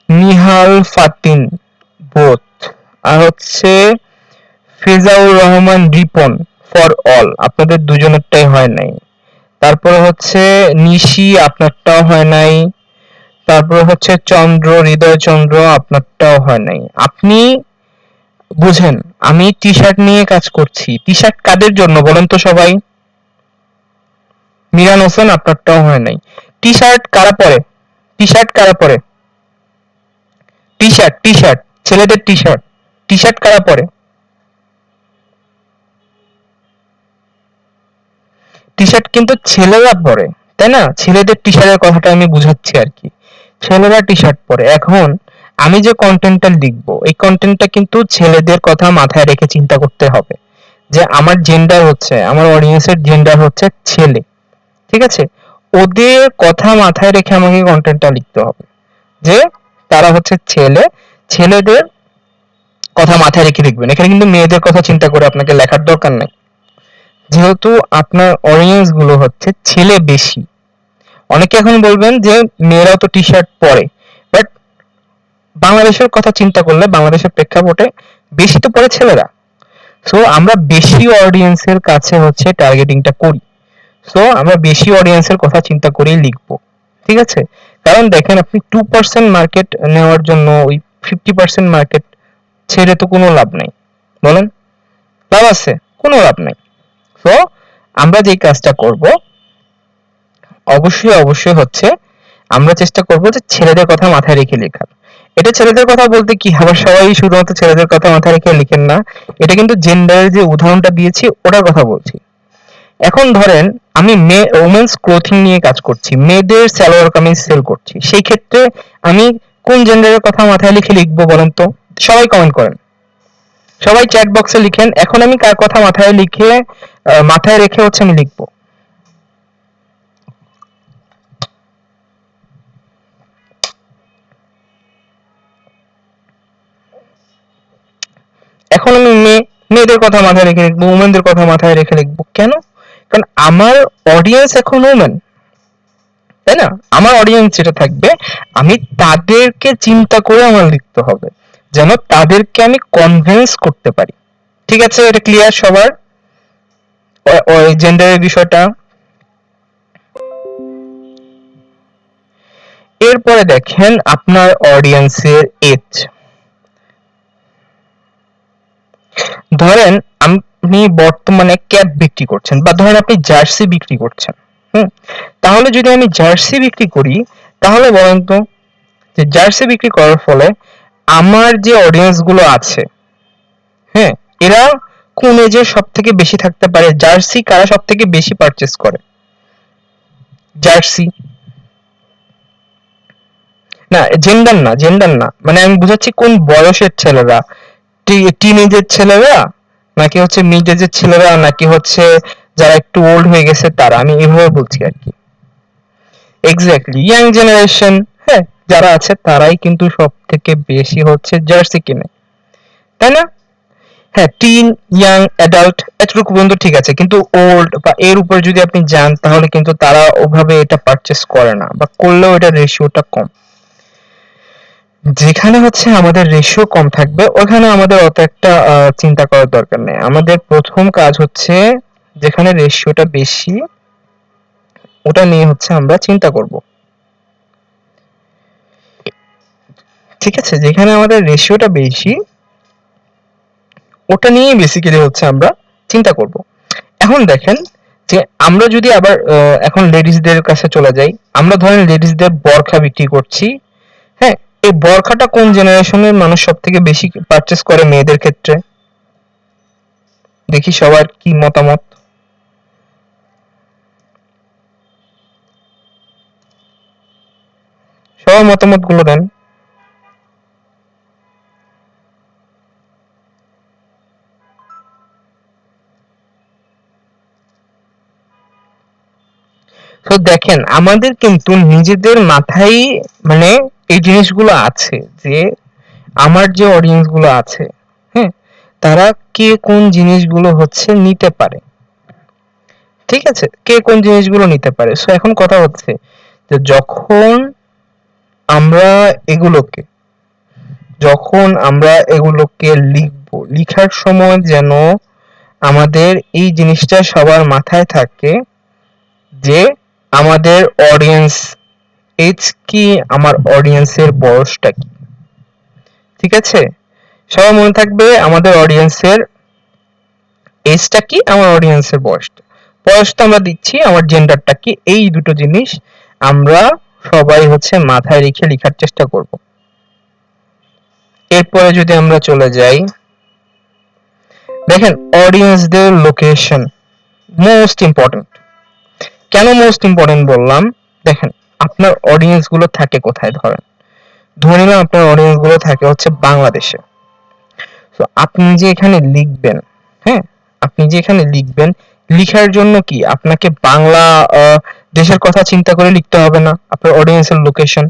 নিহাল ফাতিন বোথ, আর হচ্ছে ফিজাউর রহমান রিপন ফর অল, আপনাদের দুজনেরটাই হয় নাই। তারপরে হচ্ছে নিশি, আপনারটাও হয় নাই। তারপরে হচ্ছে চন্দ্র, হৃদয় চন্দ্র, আপনারটাও হয় নাই। আপনি বুঝেন আমি টি শার্ট নিয়ে কাজ করছি। টি শার্ট কাদের জন্য বলেন তো সবাই? মিরান হোসেন, আপনারটাও হয় নাই। টি শার্ট কারা পরে? টি শার্ট কারা পরে? টি শার্ট, টি শার্ট, ছেলেদের টি শার্ট, টি শার্ট কারা পরে? টি শার্ট কিন্তু ছেলেরা পরে, তাই না? ছেলেদের টি শার্টের কথাটা আমি বুঝাচ্ছি আর কি। ছেলেরা টি শার্ট পরে। এখন আমি যে কন্টেন্টটা লিখবো, এই কন্টেন্টটা কিন্তু ছেলেদের কথা মাথায় রেখে চিন্তা করতে হবে যে আমার জেন্ডার হচ্ছে, আমার অডিয়েন্সের জেন্ডার হচ্ছে ছেলে, ঠিক আছে? ওদের কথা মাথায় রেখে আমাকে কন্টেন্টটা লিখতে হবে যে তারা হচ্ছে ছেলে, ছেলেদের কথা মাথায় রেখে লিখবেন। এখানে কিন্তু মেয়েদের কথা চিন্তা করে আপনাকে লেখার দরকার নাই, যেহেতু আপনার অডিয়েন্স গুলো হচ্ছে ছেলে বেশি। অনেকে এখন বলবেন যে মেয়েরাও তো টি শার্ট পরে, বাট বাংলাদেশের কথা চিন্তা করলে বাংলাদেশের প্রেক্ষাপটে বেশি তো পরে ছেলেরা। সো আমরা বেশি অডিয়েন্সের কাছে হচ্ছে টার্গেটিংটা করি। সো আমরা বেশি অডিয়েন্সের কথা চিন্তা করেই লিখবো, ঠিক আছে? কারণ দেখেন আপনি 2% মার্কেট নেওয়ার জন্য ওই 50% মার্কেট ছেড়ে তো কোনো লাভ নাই, বলেন? লাভ আছে? কোনো লাভ নাই। সো আমরা যেই কাজটা করব, অবশ্যই হচ্ছে আমরা চেষ্টা করব যে ছেলেদের কথা মাথায় রেখে লেখার। এটা ছেলেদের কথা বলতে কি আবার সবাই শুধুমাত্র ছেলেদের কথা মাথায় রেখে লিখেন না, এটা কিন্তু জেন্ডারের যে উদাহরণটা দিয়েছি ওটার কথা বলছি। এখন ধরেন আমি ওমেন্স ক্লোথিং নিয়ে কাজ করছি, মেয়েদের সালোয়ার কামিজ সেল করছি, সেই ক্ষেত্রে আমি কোন জেন্ডারের কথা মাথায় লিখে লিখবো বলেন তো? সবাই কমেন্ট করেন, সবাই চ্যাট বক্সে লিখেন এখন আমি কার কথা মাথায় লিখে মাথায় রেখে হচ্ছে আমি লিখবো। এখন আমি মেয়েদের কথা মাথায় রেখে লিখবো, উমেনদের কথা মাথায় রেখে লিখবো, কেন? কারণ আমার অডিয়েন্স এখন উমেন, তাই না? আমার অডিয়েন্স যেটা থাকবে আমি তাদেরকে চিন্তা করে আমার লিখতে হবে, যেন তাদেরকে আমি কনভিন্স করতে পারি। ঠিক আছে, এটা ক্লিয়ার সবার? ওই জেন্ডারের বিষয়টা। এরপরে দেখেন আপনার অডিয়েন্সের এজ। ধরেন আপনি বর্তমানে ক্যাপ বিক্রি করছেন বা ধরেন আপনি জার্সি বিক্রি করছেন, হুম? তাহলে যদি আমি জার্সি বিক্রি করি, তাহলে বলেন তো যে জার্সি বিক্রি করার ফলে আমার যে অডিয়েন্স গুলো আছে, হ্যাঁ, এরা কোন এজে সব থেকে বেশি থাকতে পারে? জার্সি কারা সব থেকে বেশি পারচেস করে? জার্সি না, জেন্ডার না, জেন্ডার না, মানে আমি বুঝাচ্ছি কোন বয়সের ছেলেরা, টিন এজের ছেলেরা নাকি হচ্ছে মিড এজের ছেলেরা নাকি হচ্ছে যারা একটু ওল্ড হয়ে গেছে তারা, আমি এভাবে বলছি আর কি। এক্স্যাক্টলি ইয়াং জেনারেশন, হ্যাঁ, যারা আছে তারাই কিন্তু সব থেকে বেশি হচ্ছে জার্সি কিনে, তাই না? হ্যাঁ, টিন, ইয়াং, অ্যাডাল্ট এতটুকু পর্যন্ত ঠিক আছে, কিন্তু ওল্ড বা এর উপর যদি আপনি যান তাহলে কিন্তু তারা ওভাবে এটা পারচেস করে না, বা করলেও এটা রেশিওটা কম। যেখানে হচ্ছে আমাদের রেশিও কম থাকবে ওখানে আমাদের অত একটা চিন্তা করার দরকার নেই। আমাদের প্রথম কাজ হচ্ছে যেখানে রেশিওটা বেশি ওটা নিয়ে হচ্ছে আমরা চিন্তা করব, ঠিক আছে? যেখানে আমাদের রেশিওটা বেশি ওটা নিয়েই বেসিক্যালি হচ্ছে আমরা চিন্তা করব। এখন দেখেন যে আমরা যদি আবার এখন লেডিসদের কাছে চলে যাই, আমরা ধরেন লেডিসদের বরখা বিক্রি করছি, হ্যাঁ, এই বরখাটা কোন জেনারেশনের মানুষ সব থেকে বেশি পারচেস করে মেয়েদের ক্ষেত্রে? দেখি সবার কি মতামত। সবার মতামত গুলো দেন। তো দেখেন আমাদের কিন্তু নিজেদের মাথায় মানে এই জিনিসগুলো আছে যে আমার যে অডিয়েন্স গুলো আছে, হ্যাঁ, তারা কে কোন জিনিসগুলো হচ্ছে নিতে পারে, ঠিক আছে? কে কোন জিনিসগুলো নিতে পারে। সো এখন কথা হচ্ছে যে আমরা এগুলোকে যখন আমরা এগুলোকে লিখবো, লিখার সময় যেন আমাদের এই জিনিসটা সবার মাথায় থাকে যে আমাদের অডিয়েন্স এজ কি, আমার অডিয়েন্সের বয়সটা কি, ঠিক আছে? সবার মনে থাকবে আমাদের অডিয়েন্সের এজটা কি, আমার অডিয়েন্সের বয়সটা। বয়সটা আমরা দিচ্ছি, আমার জেন্ডারটা কি, এই দুটো জিনিস আমরা সবাই হচ্ছে মাথায় রেখে লেখার চেষ্টা করব। এরপরে যদি আমরা চলে যাই, দেখেন অডিয়েন্সদের লোকেশন মোস্ট ইম্পর্টেন্ট। কেন মোস্ট ইম্পর্টেন্ট বললাম? দেখেন আপনার অডিয়েন্স গুলো থাকে কোথায়, ধরে নিলাম আপনার অডিয়েন্স গুলো থাকে হচ্ছে বাংলাদেশে। তো আপনি যে এখানে লিখবেন, হ্যাঁ, আপনি যে এখানে লিখবেন, লিখার জন্য কি আপনাকে বাংলা দেশের কথা চিন্তা করে লিখতে হবে না? আপনার অডিয়েন্সের লোকেশন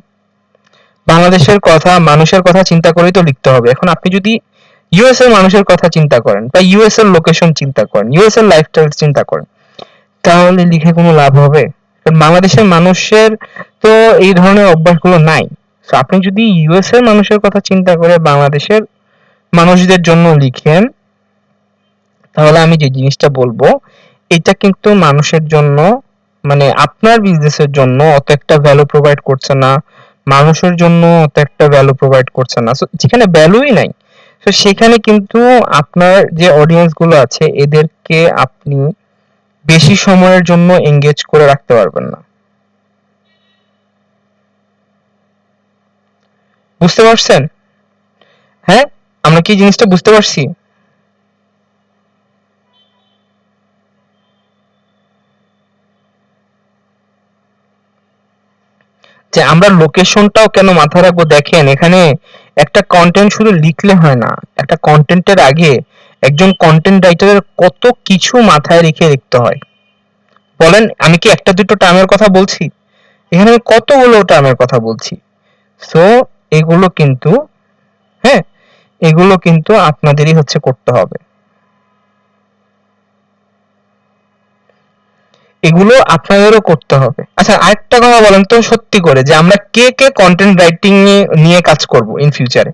বাংলাদেশের কথা, মানুষের কথা চিন্তা করেই তো লিখতে হবে। এখন আপনি যদি ইউএস এর মানুষের কথা চিন্তা করেন বা ইউএস এর লোকেশন চিন্তা করেন, ইউএস এর লাইফস্টাইল চিন্তা করেন, তাহলে লিখে কোনো লাভ হবে? কারণ বাংলাদেশের মানুষের তো এই ধরনের অভ্যাসগুলো নাই। তো আপনি যদি ইউএস এর মানুষের কথা চিন্তা করে বাংলাদেশের মানুষদের জন্য লিখেন, তাহলে আমি যে জিনিসটা বলবো, এটা কিন্তু মানুষের জন্য, মানে আপনার বিজনেসের জন্য অত একটা ভ্যালু প্রোভাইড করছে না, মানুষের জন্য অত একটা ভ্যালু প্রোভাইড করছে না। যেখানে ভ্যালুই নাই, তো সেখানে কিন্তু আপনার যে অডিয়েন্স গুলো আছে এদেরকে আপনি বেশি সময়ের জন্য এঙ্গেজ করে রাখতে পারবেন না। বুঝতে পারছেন? হ্যাঁ, আমরা কি জিনিসটা বুঝতে পারছি? যে আমরা লোকেশনটাও কেন মাথায় রাখবো, দেখেন এখানে একটা কন্টেন্ট শুধু লিখলে হয় না, একটা কন্টেন্টের আগে একজন কন্টেন্ট রাইটারের কত কিছু মাথায় রেখে লিখতে হয়। বলেন, আমি কি একটা দুটো টার্মের কথা বলছি? এখানে আমি কতগুলো টার্মের কথা বলছি। সো এগুলো কিন্তু, হ্যাঁ, এগুলো কিন্তু আপনাদেরই হচ্ছে করতে হবে। এগুলো আপনাদেরও করতে হবে। আচ্ছা, আরেকটা কথা বলেন তো সত্যি করে, যে আমরা কে কে কন্টেন্ট রাইটিং নিয়ে কাজ করব ইন ফিউচারে?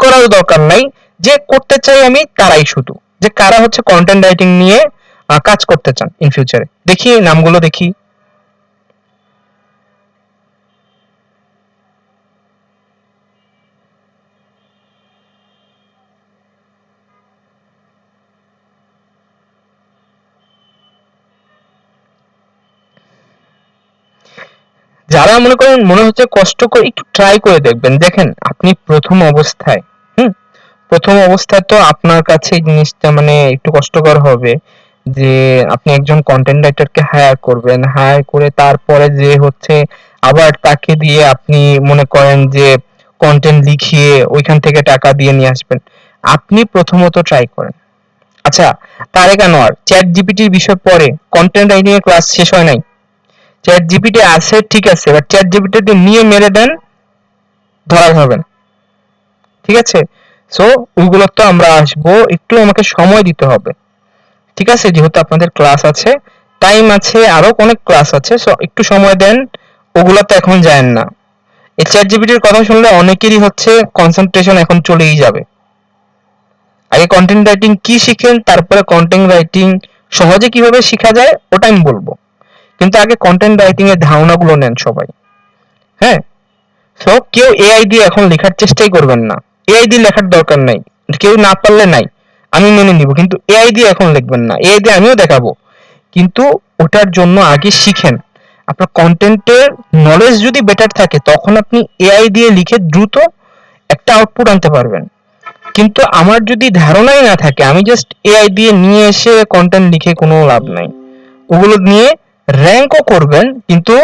করার দরকার নাই, যে করতে চাই আমি তারাই, শুধু যে কারা হচ্ছে কন্টেন্ট রাইটিং নিয়ে কাজ করতে চান ইন ফিউচারে, দেখি নামগুলো দেখি। যারা মনে করেন মনে হচ্ছে কষ্ট করে একটু ট্রাই করে দেখবেন, দেখেন আপনি প্রথম অবস্থায়, হুম, প্রথম অবস্থায় তো আপনার কাছে এই জিনিসটা মানে একটু কষ্টকর হবে, যে আপনি একজন কন্টেন্ট রাইটারকে হায়ার করবেন, হায়ার করে তারপরে যে হচ্ছে আবার তাকে দিয়ে আপনি মনে করেন যে কন্টেন্ট লিখিয়ে ওইখান থেকে টাকা দিয়ে নিয়ে আসবেন। আপনি প্রথমত ট্রাই করেন। আচ্ছা, তারেক আনোয়ার চ্যাট জিপিটির বিষয় পড়ে, কন্টেন্ট রাইটিং এর ক্লাস শেষ হয় নাই। চ্যাট জিপিটি আছে ঠিক আছে, এবার চ্যাট জিপিটি নিয়ে মেরে দেন, ধরা হবে না। ঠিক আছে? সো ওইগুলো তো আমরা আসবো, একটু আমাকে সময় দিতে হবে। ঠিক আছে, যেহেতু আপনাদের ক্লাস আছে, টাইম আছে, আরো অনেক ক্লাস আছে, সো একটু সময় দেন। ওগুলো তো এখন যায়েন না। এই চ্যাট জিপিটির কথা শুনলে অনেকেরই হচ্ছে কনসেন্ট্রেশন এখন চলেই যাবে। আগে কন্টেন্ট রাইটিং কি শিখেন, তারপরে কন্টেন্ট রাইটিং সহজে কিভাবে শেখা যায় ওটা আমি বলবো। কিন্তু আগে কন্টেন্ট রাইটিং এর ধারণাগুলো নেন সবাই। হ্যাঁ, সো কেউ এআই দিয়ে এখন লেখার চেষ্টাই করবেন না। এআই দিয়ে লেখার দরকার নাই। কেউ না পারলে নাই, আমি মেনে নিব, কিন্তু এআই দিয়ে এখন লিখবেন না। এআই দিয়ে আমিও দেখাবো, কিন্তু ওটার জন্য আগে শিখেন। আপনার কন্টেন্টের নলেজ যদি বেটার থাকে, তখন আপনি এআই দিয়ে লিখে দ্রুত একটা আউটপুট আনতে পারবেন। কিন্তু আমার যদি ধারণাই না থাকে, আমি জাস্ট এআই দিয়ে নিয়ে এসে কন্টেন্ট লিখে কোনো লাভ নাই। ওগুলো নিয়ে র্যাঙ্কও করবেন, কিন্তু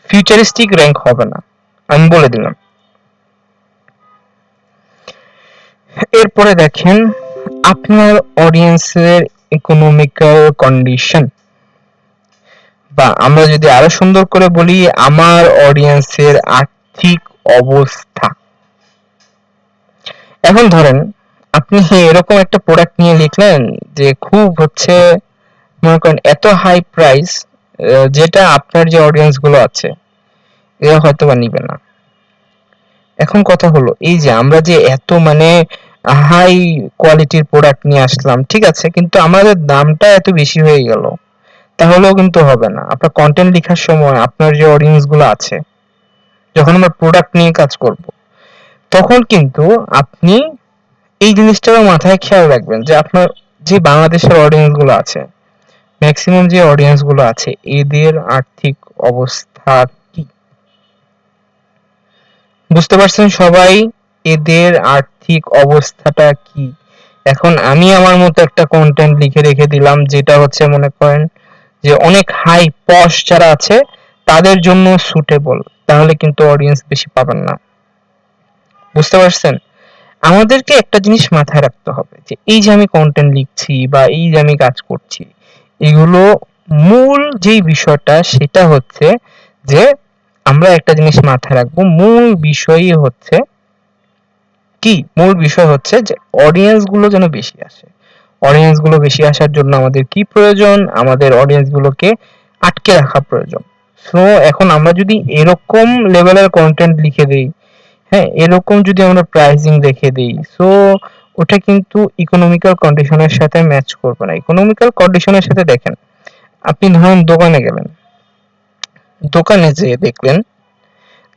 ফিউচারিস্টিক র্যাঙ্ক হবে না, আমি বলে দিলাম। এরপরে দেখেন আপনার অডিয়েন্সের ইকোনমিক্যাল কন্ডিশন, বা আমরা যদি আরো সুন্দর করে বলি, আমার অডিয়েন্সের আর্থিক অবস্থা। এখন ধরেন আপনি এরকম একটা প্রোডাক্ট নিয়ে লিখলেন যে খুব হচ্ছে মনে করেন এত হাই প্রাইস, যেটা আপনার যে অডিয়েন্স গুলো আছে এরা হয়তো বা নিবে না। এখন কথা হলো, এই যে আমরা যে এত মানে হাই কোয়ালিটির প্রোডাক্ট নিয়ে আসলাম, ঠিক আছে, কিন্তু আমাদের দামটা এত বেশি হয়ে গেল, তাহলেও কিন্তু হবে না। আপনার কন্টেন্ট লেখার সময় আপনার যে অডিয়েন্স গুলো আছে, যখন আমরা প্রোডাক্ট নিয়ে কাজ করব, তখন কিন্তু আপনি এই জিনিসটাও মাথায় খেয়াল রাখবেন যে আপনার যে বাংলাদেশের অডিয়েন্স গুলো আছে, ম্যাক্সিমাম যে অডিয়েন্স গুলো আছে, এদের আর্থিক অবস্থা বুঝতে পারছেন সবাই এদের আর্থিক অবস্থাটা কি? এখন আমি আমার মতো একটা কন্টেন্ট লিখে রেখে দিলাম, যেটা হচ্ছে মনে করেন যে অনেক হাই পশ যারা আছে তাদের জন্য সুটেবল, তাহলে কিন্তু অডিয়েন্স বেশি পাবেন না। বুঝতে পারছেন? আমাদেরকে একটা জিনিস মাথায় রাখতে হবে যে এই যে আমি কন্টেন্ট লিখছি বা এই যে আমি কাজ করছি, এগুলো মূল যেই বিষয়টা সেটা হচ্ছে যে আমরা একটা জিনিস মাথায় রাখবো, মূল বিষয়ই হচ্ছে কি, মূল বিষয় হচ্ছে যে অডিয়েন্স গুলো যেন বেশি আসে। অডিয়েন্স গুলো বেশি আসার জন্য আমাদের কি প্রয়োজন? আমাদের অডিয়েন্স গুলোকে আটকে রাখা প্রয়োজন। সো এখন আমরা যদি এরকম লেভেলের কন্টেন্ট লিখে দেই, হ্যাঁ, এরকম যদি আমরা প্রাইসিং রেখে দেই, সো ওটা কিন্তু ইকোনমিক্যাল কন্ডিশনের সাথে ম্যাচ করবে না। ইকোনমিক্যাল কন্ডিশনের সাথে দেখেন, আপনি ধরুন দোকানে গেলেন, দোকানে যেয়ে দেখলেন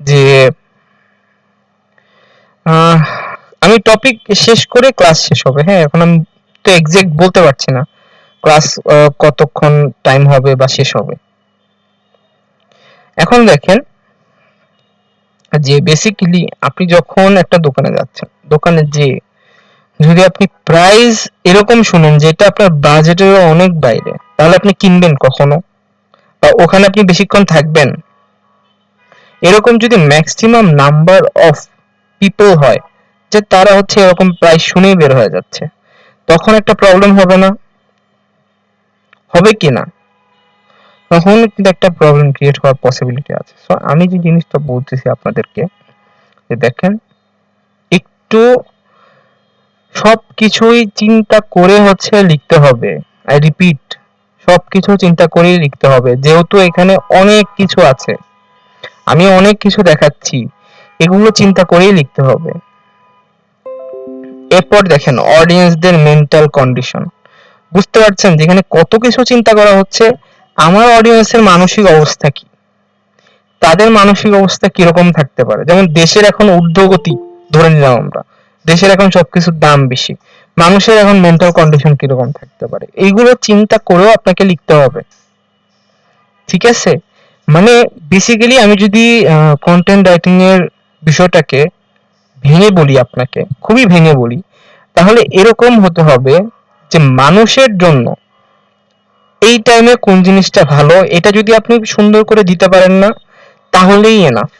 যে আহ, আমি টপিক শেষ করে ক্লাস শেষ হবে, হ্যাঁ, এখন আমি তো এক্সাক্ট বলতে পারছি না ক্লাস কতক্ষণ টাইম হবে বা শেষ হবে। এখন দেখেন যে বেসিক্যালি আপনি যখন একটা দোকানে যাচ্ছেন, দোকানে যে যদি আপনি প্রাইস এরকম শুনেন যেটা আপনার বাজেটের অনেক বাইরে, তাহলে আপনি কিনবেন কখনো? বা ওখানে আপনি বেশিক্ষণ থাকবেন? এরকম যদি ম্যাক্সিমাম নাম্বার অফ পিপল হয় যে তারা হচ্ছে এরকম প্রাইস শুনেই বের হয়ে যাচ্ছে, তখন একটা প্রবলেম হবে না? হবে কি না? তখন কিন্তু একটা প্রবলেম ক্রিয়েট হওয়ার পসিবিলিটি আছে। সো আমি যে জিনিসটা বলতেছি আপনাদেরকে যে দেখেন, একটু সবকিছুই চিন্তা করে হচ্ছে লিখতে হবে। আই রিপিট, সবকিছু চিন্তা করেই লিখতে হবে, যেহেতু এখানে অনেক কিছু আছে, আমি অনেক কিছু দেখাচ্ছি, এগুলো চিন্তা করেই লিখতে হবে। এরপর দেখেন অডিয়েন্সদের মেন্টাল কন্ডিশন। বুঝতে পারছেন যেখানে কত কিছু চিন্তা করা হচ্ছে? আমার অডিয়েন্সের মানসিক অবস্থা কি, তাদের মানসিক অবস্থা কিরকম থাকতে পারে? যেমন দেশের এখন ঊর্ধ্বগতি ধরে নিলাম আমরা, দেশের এখন সবকিছুর দাম বেশি, মানুষের এখন মেন্টাল কন্ডিশন কিরকম থাকতে পারে, এইগুলো চিন্তা করেও আপনাকে লিখতে হবে। ঠিক আছে? মানে বেসিক্যালি আমি যদি কন্টেন্ট রাইটিং এর বিষয়টাকে ভেঙে বলি, আপনাকে খুবই ভেঙে বলি, তাহলে এরকম হতে হবে যে মানুষের জন্য এই টাইমে কোন জিনিসটা ভালো, এটা যদি আপনি সুন্দর করে দিতে পারেন না, তাহলেই এনাফ।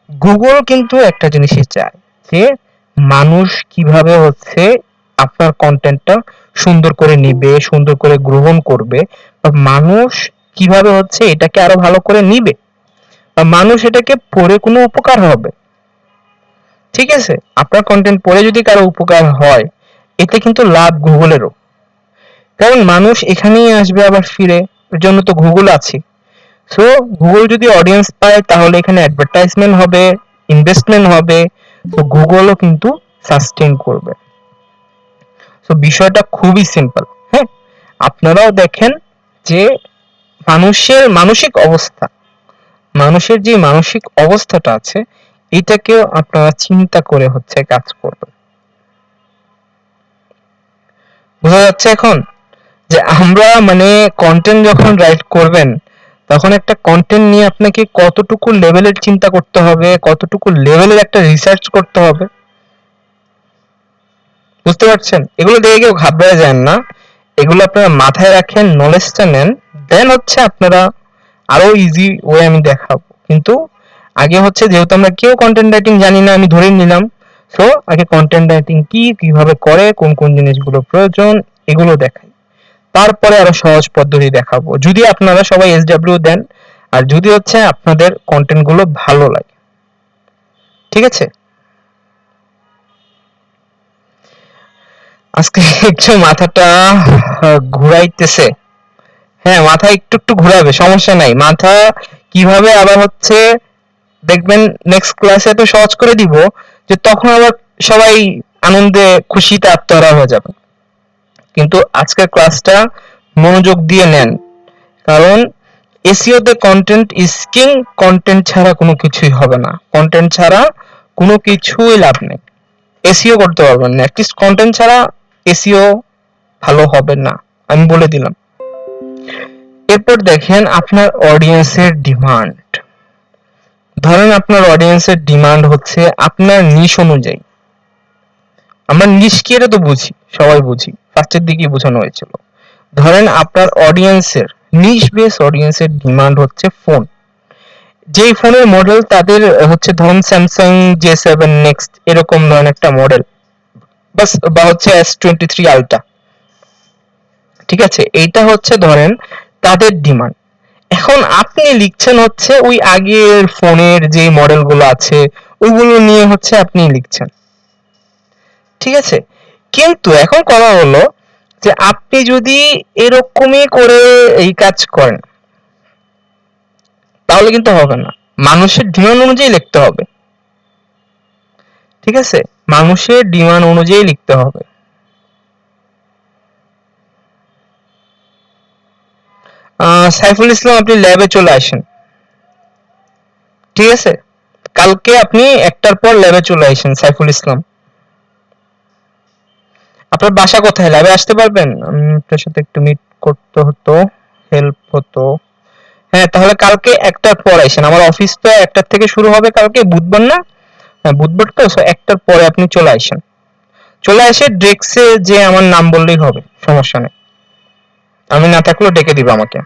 গুগল কিন্তু একটা জিনিসই চায় যে মানুষ কিভাবে হচ্ছে আপনার কন্টেন্টটা সুন্দর করে নিবে, সুন্দর করে গ্রহণ করবে, বা মানুষ কিভাবে হচ্ছে এটাকে আরো ভালো করে নিবে, বা মানুষ এটাকে পড়ে কোনো উপকার হবে। ঠিক আছে? আপনার কন্টেন্ট পড়ে যদি কারো উপকার হয়, এতে কিন্তু লাভ গুগলেরও। কারণ মানুষ এখানেই আসবে আবার ফিরে, এর জন্য তো গুগল আছে। সো গুগল যদি অডিয়েন্স পায় তাহলে এখানে অ্যাডভার্টাইজমেন্ট হবে, ইনভেস্টমেন্ট হবে, তো গুগলও কিন্তু সাস্টেইন করবে। সো বিষয়টা খুবই সিম্পল। হ্যাঁ, আপনারাও দেখেন যে মানুষের মানসিক অবস্থা, মানুষের যে মানসিক অবস্থাটা আছে, এটাকেও আপনারা চিন্তা করে হচ্ছে কাজ করবেন। বোঝা যাচ্ছে এখন যে আমরা মানে কন্টেন্ট যখন রাইট করবেন, তখন একটা কন্টেন্ট নিয়ে আপনাকে কতটুকু লেভেলের চিন্তা করতে হবে, কতটুকু লেভেলের একটা রিসার্চ করতে হবে। বুঝতে পারছেন? এগুলো দেখে কেউ ঘাবড়ে যান না, এগুলো আপনারা মাথায় রাখেন, নলেজটা নেন, দেন হচ্ছে আপনারা আরো ইজি ওয়ে আমি দেখাবো। কিন্তু আগে হচ্ছে যেহেতু আমরা কেউ কন্টেন্ট রাইটিং জানি না, আমি ধরে নিলাম, সো আগে কন্টেন্ট রাইটিং কি, কিভাবে করে, কোন কোন জিনিসগুলো প্রয়োজন, এগুলো দেখাই, তারপরে আরো সহজ পদ্ধতি দেখাবো, যদি আপনারা সবাই এসডব্লিউ দেন আর যদি হচ্ছে আপনাদের কন্টেন্ট গুলো ভালো লাগে। ঠিক আছে? আজকে একটু মাথাটা ঘুরাইতেছে। হ্যাঁ, মাথা একটু একটু ঘুরাবে, সমস্যা নাই। মাথা কিভাবে আবার হচ্ছে দেখবেন নেক্সট ক্লাসে এত সহজ করে দিব যে তখন আবার সবাই আনন্দে খুশিতে আত্মহারা হয়ে যাবে। কিন্তু আজকের ক্লাসটা মনোযোগ দিয়ে নেন, কারণ এসইও তে কন্টেন্ট ইজ কিং। কন্টেন্ট ছাড়া কোনো কিছুই হবে না, কন্টেন্ট ছাড়া কোনো কিছুই লাভ নেই। এসইও করতে পারবেন না, অ্যাটলিস্ট কন্টেন্ট ছাড়া এসইও ভালো হবে না, আমি বলে দিলাম। এরপর দেখেন আপনার অডিয়েন্সের ডিমান্ড। ধরেন আপনার অডিয়েন্সের ডিমান্ড হচ্ছে আপনার নিশ অনুযায়ী, আমরা নিশ কি এটা তো বুঝি, সবাই বুঝি, ফার্স্টের দিকেই বোঝানো হয়েছিল। ধরেন আপনার অডিয়েন্সের নিশ বেস অডিয়েন্সের ডিমান্ড হচ্ছে ফোন, যেই ফোনের মডেল তাদের হচ্ছে ধরুন স্যামসাং J7 নেক্সট এরকম ধরনের একটা মডেল, বাস বা হচ্ছে S23 আলট্রা, ঠিক আছে, এইটা হচ্ছে ধরেন তাদের ডিমান্ড। এখন আপনি লিখছেন হচ্ছে ওই আগের ফোনের যে মডেলগুলো আছে ওইগুলো নিয়ে হচ্ছে আপনি লিখছেন, ঠিক আছে। কিন্তু এখন কথা হলো যে আপনি যদি এরকমই করে এই কাজ করেন তাহলে কিন্তু হবে না, মানুষের ডিমান্ড অনুযায়ী লিখতে হবে, ঠিক আছে, মানুষের ডিমান্ড অনুযায়ী লিখতে হবে। সাইফুল ইসলাম আপনি ল্যাবে চলে আসেন, ঠিক আছে, কালকে আপনি একটার পর ল্যাবে চলে আসেন সাইফুল ইসলাম। আপনার বাসা কোথায়, ল্যাবে আসতে পারবেন? আপনার সাথে একটু মিট করতে হতো, হেল্প হতো। হ্যাঁ তাহলে কালকে একটার পর আসেন, আমার অফিস তো একটার থেকে শুরু হবে, কালকে বুধবার না? হ্যাঁ বুধবার তো, সো একটার পরে আপনি চলে আসেন, চলে এসে ডেস্কে যে আমার নাম বললেই হবে, সমস্যা নেই, আমি না থাকলেও ডেকে দিবে আমাকে।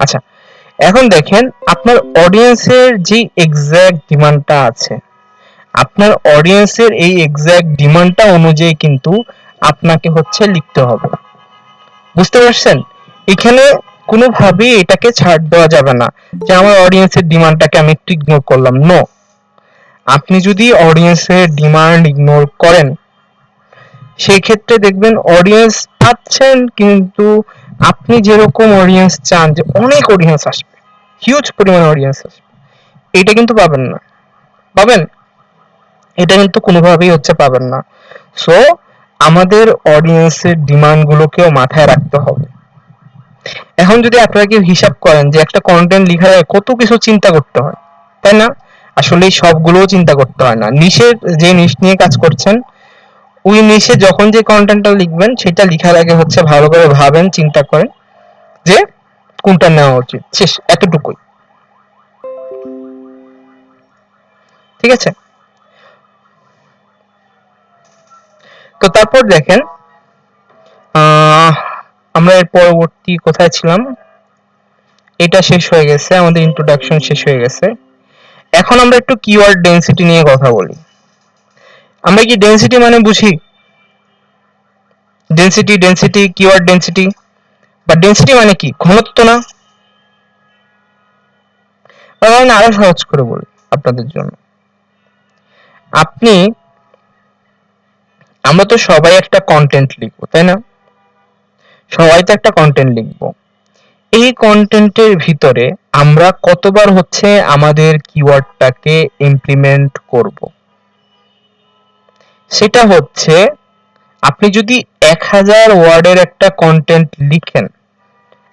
আচ্ছা, এখন দেখেন আপনার অডিয়েন্সের যে এক্সাক্ট ডিমান্ডটা আছে, আপনার অডিয়েন্সের এই এক্সাক্ট ডিমান্ডটা অনুযায়ী কিন্তু আপনাকে হচ্ছে লিখতে হবে, বুঝতে পারছেন? এখানে কোনোভাবেই এটাকে ছাড় দেওয়া যাবে না যে আমার অডিয়েন্সের ডিমান্ডটাকে আমি একটু ইগনোর করলাম, নো। আপনি যদি অডিয়েন্সের ডিমান্ড ইগনোর করেন সেই ক্ষেত্রে দেখবেন অডিয়েন্স পাচ্ছেন, কিন্তু আপনি যেরকম অডিয়েন্স চান যে অনেক অডিয়েন্স আসবে, হিউজ পরিমাণ অডিয়েন্স আসবে, এটা কিন্তু পাবেন না, পাবেন, এটা কিন্তু কোনোভাবেই হচ্ছে পাবেন না। সো আমাদের অডিয়েন্সের ডিমান্ড গুলোকেও মাথায় রাখতে হবে। এখন যদি আপনারা কেউ হিসাব করেন যে একটা কন্টেন্ট লেখার আগে কত কিছু চিন্তা করতে হয়, তাই না? আসলে সবগুলোও চিন্তা করতে হয় না, নিশের যে নিশ নিয়ে কাজ করছেন ওই নিশে যখন যে কন্টেন্টটা লিখবেন সেটা লিখার আগে হচ্ছে ভালো করে ভাবেন, চিন্তা করেন যে কোনটা নেওয়া উচিত, শেষ, এতটুকুই, ঠিক আছে। তো তারপর দেখেন আহ আমরা এর পরবর্তী কোথায় ছিলাম, এটা শেষ হয়ে গেছে, আমাদের ইন্ট্রোডাকশন শেষ হয়ে গেছে। এখন আমরা একটু কিওয়ার্ড ডেনসিটি নিয়ে কথা বলি। আমরা কি ডেনসিটি মানে বুঝি? ডেনসিটি কিওয়ার্ড ডেনসিটি, বা ডেনসিটি মানে কি, ঘনত্ব না? আমি আরো সহজ করে বলি আপনাদের জন্য। আপনি, আমরা তো সবাই একটা কন্টেন্ট লিখবো, তাই না? সবাই তো একটা কন্টেন্ট লিখবো, এই কন্টেন্টের ভিতরে আমরা কতবার হচ্ছে আমাদের কিওয়ার্ডটাকে ইমপ্লিমেন্ট করব, সেটা হচ্ছে আপনি যদি 1000 ওয়ার্ডের একটা কন্টেন্ট লিখেন,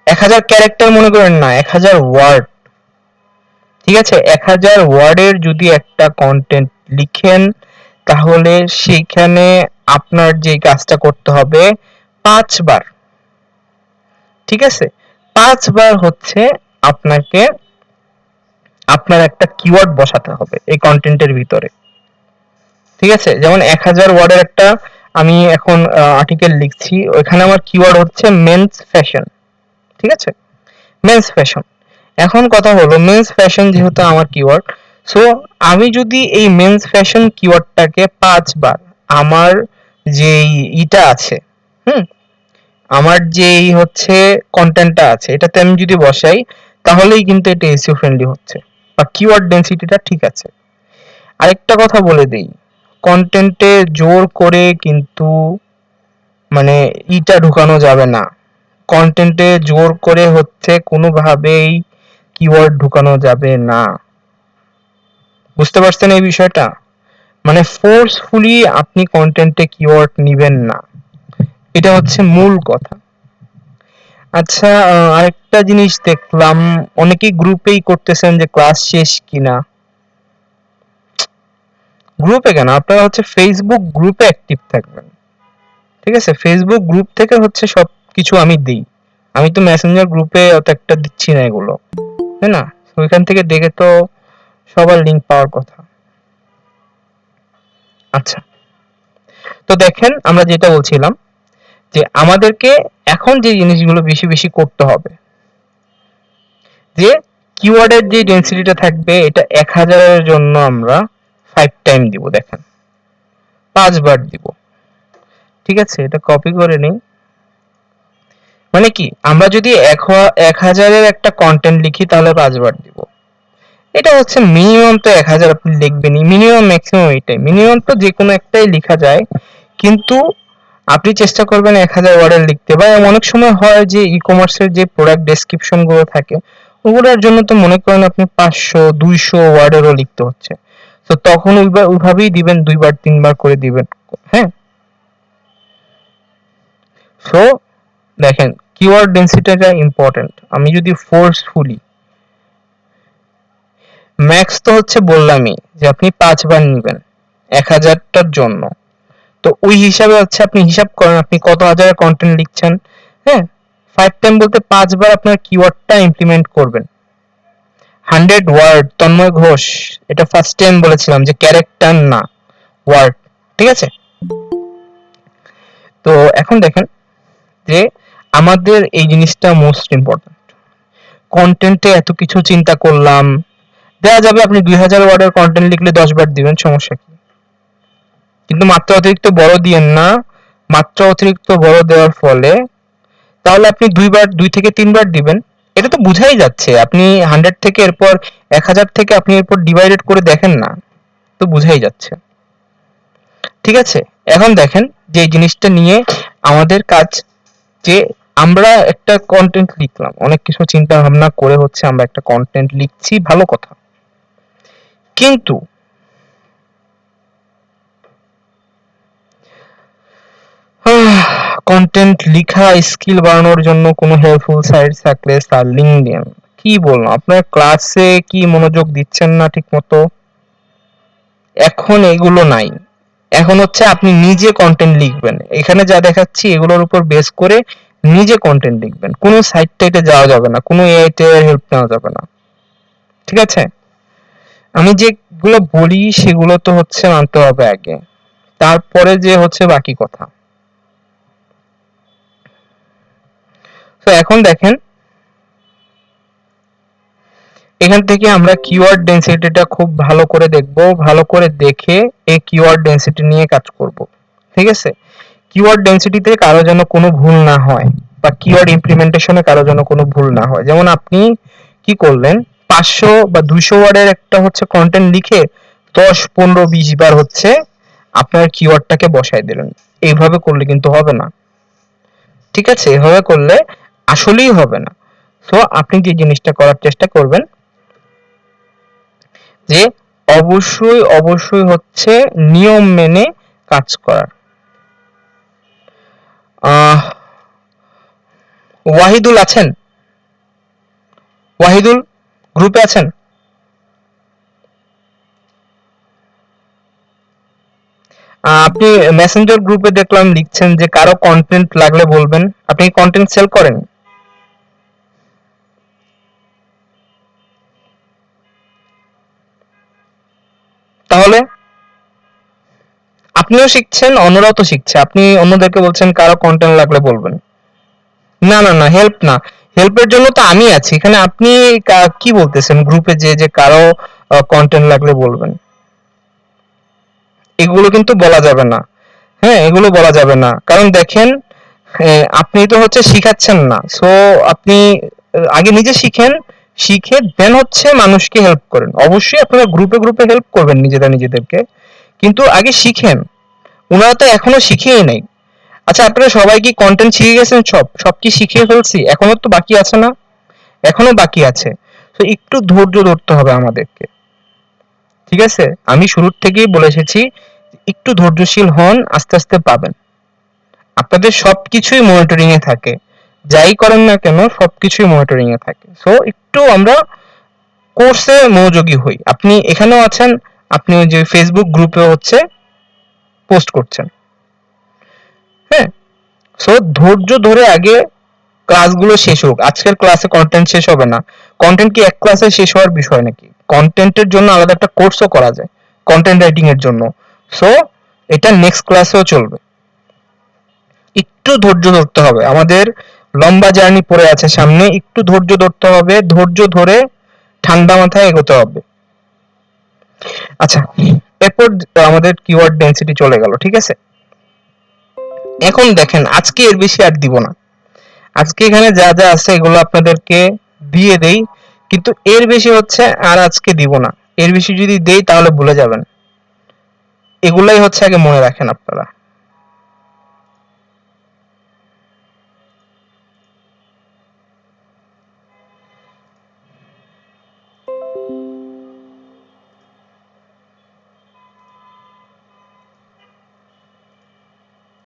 1000 ক্যারেক্টার মনে করেন না, 1000 ওয়ার্ড, ঠিক আছে, 1000 ওয়ার্ডের যদি একটা কন্টেন্ট লিখেন তাহলে সেইখানে আপনার যে কাজটা করতে হবে 5 বার, ঠিক আছে, 5 বার হচ্ছে আপনাকে আপনার একটা কিওয়ার্ড বসাতে হবে এই কন্টেন্টের ভিতরে, ঠিক আছে। যেমন 1000 ওয়ার্ডের একটা আমি এখন আর্টিকেল লিখছি, ওইখানে আমার কিওয়ার্ড হচ্ছে মেন্স ফ্যাশন, ঠিক আছে, মেন্স ফ্যাশন। এখন কথা হলো মেন্স ফ্যাশন যেহেতু আমার কিওয়ার্ড, সো আমি যদি এই মেন্স ফ্যাশন কিওয়ার্ডটাকে 5 বার আমার যেই ইটা আছে, হুম, আমার যেই হচ্ছে কন্টেন্টটা আছে এটাতে আমি যদি বসাই তাহলেই কিন্তু এটা এসইও ফ্রেন্ডলি হচ্ছে বা কিওয়ার্ড ডেনসিটিটা ঠিক আছে। আরেকটা কথা বলে দেই, কন্টেন্টে জোর করে কিন্তু মানে ইটা ঢুকানো যাবে না, কন্টেন্টে জোর করে হচ্ছে কোনোভাবেই কিওয়ার্ড ঢুকানো যাবে না, বুঝতে পারছেন এই বিষয়টা? মানে ফোর্সফুলি আপনি কন্টেন্টে কিওয়ার্ড নিবেন না, এটা হচ্ছে মূল কথা। আচ্ছা, আরেকটা জিনিস দেখলাম অনেকেই গ্রুপেই করতেছেন যে ক্লাস শেষ কিনা। গ্রুপে কেন, আপনারা হচ্ছে ফেসবুক গ্রুপে অ্যাক্টিভ থাকবেন, ঠিক আছে, ফেসবুক গ্রুপ থেকে হচ্ছে সবকিছু আমি দিই, আমি তো মেসেঞ্জার গ্রুপে অত একটা দিচ্ছি না এগুলো, তাই না? ওইখান থেকে দেখে তো সবার লিংক পাওয়ার কথা। আচ্ছা, তো দেখেন আমরা যেটা বলছিলাম যে আমাদেরকে এখন যে জিনিসগুলো বেশি বেশি করতে হবে, যে কিওয়ার্ডের যে ডেনসিটিটা থাকবে এটা 1000 এর জন্য আমরা 5 টাইম দিব। দেখেন 5 বার দিব। ঠিক আছে, এটা কপি করে নেই। মানে কি, আমরা যদি 1000 এর একটা কন্টেন্ট লিখি তাহলে 5 বার দিব। এটা হচ্ছে মিনিমাম, তো 1000 আপনি লিখবেনই, মিনিমাম ম্যাক্সিমাম এইটাই। মিনিমাম তো যে কোনো একটাই লেখা যায়, কিন্তু আপনি চেষ্টা করবেন 1000 ওয়ার্ডের লিখতে। বা অনেক সময় হয় যে ই কমার্সের যে প্রোডাক্ট ডেসক্রিপশন গুলো থাকে ওগুলোর জন্য তো মনে করেন আপনি 500 200 ওয়ার্ডেরও লিখতে হচ্ছে, তো তখন ওইভাবেই দিবেন, 2 বার 3 বার করে দিবেন। হ্যাঁ, সো দেখেন কিওয়ার্ড ডেনসিটিটা ইম্পর্টেন্ট। আমি যদি ফোর্সফুলি ম্যাক্স তো হচ্ছে বললামই যে আপনি 5 বার নিবেন 1000টার জন্য। তো ওই হিসাবে হচ্ছে আপনি হিসাব করেন আপনি কত হাজারের কন্টেন্ট লিখছেন। হ্যাঁ, 5 টাইম বলতে 5 বার আপনার কিওয়ার্ডটা ইমপ্লিমেন্ট করবেন। 100 ওয়ার্ড, তন্ময় ঘোষ, এটা ফার্স্ট টাইম বলেছিলাম যে ক্যারেক্টার না, ওয়ার্ড। ঠিক আছে, তো এখন দেখেন যে আমাদের এই জিনিসটা মোস্ট ইম্পর্টেন্ট। কন্টেন্টে এত কিছু চিন্তা করলাম, দেয়া যাবে আপনি 2000 ওয়ার্ডের কন্টেন্ট লিখলে 10 বার দিবেন, সমস্যা কি? কিন্তু মাত্রা অতিরিক্ত বড় দিয়েন না। মাত্রা অতিরিক্ত বড় দেওয়ার ফলে তাহলে আপনি 2 থেকে 3 বার দিবেন। এটা তো বুঝাই যাচ্ছে। আপনি 100 থেকে এরপর 1000 থেকে আপনি এরপর ডিভাইডেড করে দেখেন না, তো বুঝাই যাচ্ছে। ঠিক আছে, এখন দেখেন যে এই জিনিসটা নিয়ে আমাদের কাজ, যে আমরা একটা কন্টেন্ট লিখলাম, অনেক কিছু চিন্তা ভাবনা করে হচ্ছে আমরা একটা কন্টেন্ট লিখছি, ভালো কথা। কিন্তু কন্টেন্ট লিখা স্কিল বাড়ানোর জন্য কোনো হেল্পফুল সাইট থাকলে স্যার লিংক দিন। কি বলবো, আপনার ক্লাসে কি মনোযোগ দিচ্ছেন না ঠিক মতো? এখন এগুলো নাই, এখন হচ্ছে আপনি নিজে কন্টেন্ট লিখবেন। এখানে যা দেখাচ্ছি এগুলোর উপর বেস করে নিজে কন্টেন্ট লিখবেন। কোনো সাইট টাইটে যাওয়া যাবে না, কোনো এআই এর হেল্প নেওয়া যাবে না। ঠিক আছে, আমি যেগুলো বলি সেগুলো তো হচ্ছে মানতে হবে আগে, তারপরে যে হচ্ছে বাকি কথা। তো এখন দেখেন এখান থেকে আমরা কিওয়ার্ড ডেনসিটিটা খুব ভালো করে দেখব, ভালো করে দেখে এই কিওয়ার্ড ডেনসিটি নিয়ে কাজ করব। ঠিক আছে, কিওয়ার্ড ডেনসিটিতে কারো যেন কোনো ভুল না হয়, বা কিওয়ার্ড ইমপ্লিমেন্টেশনে কারো যেন কোনো ভুল না হয়। যেমন আপনি কি করলেন, 500 বা 200 ওয়ার্ডের একটা হচ্ছে কন্টেন্ট লিখে 10 15 20 বার হচ্ছে আপনার কিওয়ার্ডটাকে বসায় দিলেন। এইভাবে করলে কিন্তু হবে না। ঠিক আছে, এভাবে করলে আসলেই হবে না। তো আপনি যে জিনিসটা করার চেষ্টা করবেন যে অবশ্যই অবশ্যই হচ্ছে নিয়ম মেনে কাজ করার। আহ ওয়াহিদুল আছেন? ওয়াহিদুল গ্রুপে আছেন? আপনি মেসেঞ্জার গ্রুপে দেখলাম লিখছেন যে কারো কন্টেন্ট লাগলে বলবেন। আপনি কন্টেন্ট সেল করেন? তাহলে আপনিও শিখছেন, অন্যরাও তো শিখছে। আপনি অন্যদেরকে বলছেন কারো কন্টেন্ট লাগলে বলবেন। না না না, হেল্প না, হেল্পের জন্য তো আমি আছি এখানে। আপনি কি বলতেছেন গ্রুপে যে যে কারো কন্টেন্ট লাগলে বলবেন? এগুলো কিন্তু বলা যাবে না। হ্যাঁ, এগুলো বলা যাবে না, কারণ দেখেন আপনি তো হচ্ছে শিখাচ্ছেন না। সো আপনি আগে নিজে শিখেন, শিখে দেন হচ্ছে মানুষকে হেল্প করেন। অবশ্যই আপনারা গ্রুপে গ্রুপে হেল্প করবেন নিজেরা নিজেদেরকে, কিন্তু আগে শিখেন। ওনারা তো এখনো শিখেই নাই। আচ্ছা, আপনারা সবাই কি কন্টেন্ট শিখে গেছেন? সব সব কি শিখিয়ে ফেলছি? এখনো তো বাকি আছে না? এখনো বাকি আছে। তো একটু ধৈর্য ধরতে হবে আমাদেরকে। ঠিক আছে, আমি শুরুর থেকেই বলে এসেছি, একটু ধৈর্যশীল হন, আস্তে আস্তে পাবেন। আপনাদের সবকিছুই মনিটরিং এ থাকে, যাই করেন না কেন সবকিছুই মনিটরিং এ থাকে। সো একটু আমরা কোর্সে মনোযোগী হই। আপনি এখানেও আছেন, আপনি ওই যে ফেসবুক গ্রুপে হচ্ছে পোস্ট করছেন। হ্যাঁ, সো ধৈর্য ধরে আগে ক্লাসগুলো শেষ হোক। আজকের ক্লাসে কন্টেন্ট শেষ হবে না। কন্টেন্ট কি এক ক্লাসে শেষ হওয়ার বিষয় নাকি? কন্টেন্টের জন্য আলাদা একটা কোর্সও করা যায় কন্টেন্ট রাইটিং এর জন্য। সো এটা নেক্সট ক্লাসেও চলবে। একটু ধৈর্য ধরতে হবে, আমাদের লম্বা জার্নি পড়ে আছে সামনে, একটু ধৈর্য ধরতে হবে, ধৈর্য ধরে ঠান্ডা মাথায় এগোতে হবে। আচ্ছা, এরপর আমাদের কিওয়ার্ড ডেনসিটি চলে গেল, ঠিক আছে। এখন দেখেন আজকে এর বেশি আর দিব না। আজকে এখানে যা যা আছে এগুলো আপনাদেরকে দিয়ে দেই, কিন্তু এর বেশি হচ্ছে আর আজকে দিব না। এর বেশি যদি দেই তাহলে ভুলে যাবেন। এগুলাই হচ্ছে আগে মনে রাখেন আপনারা।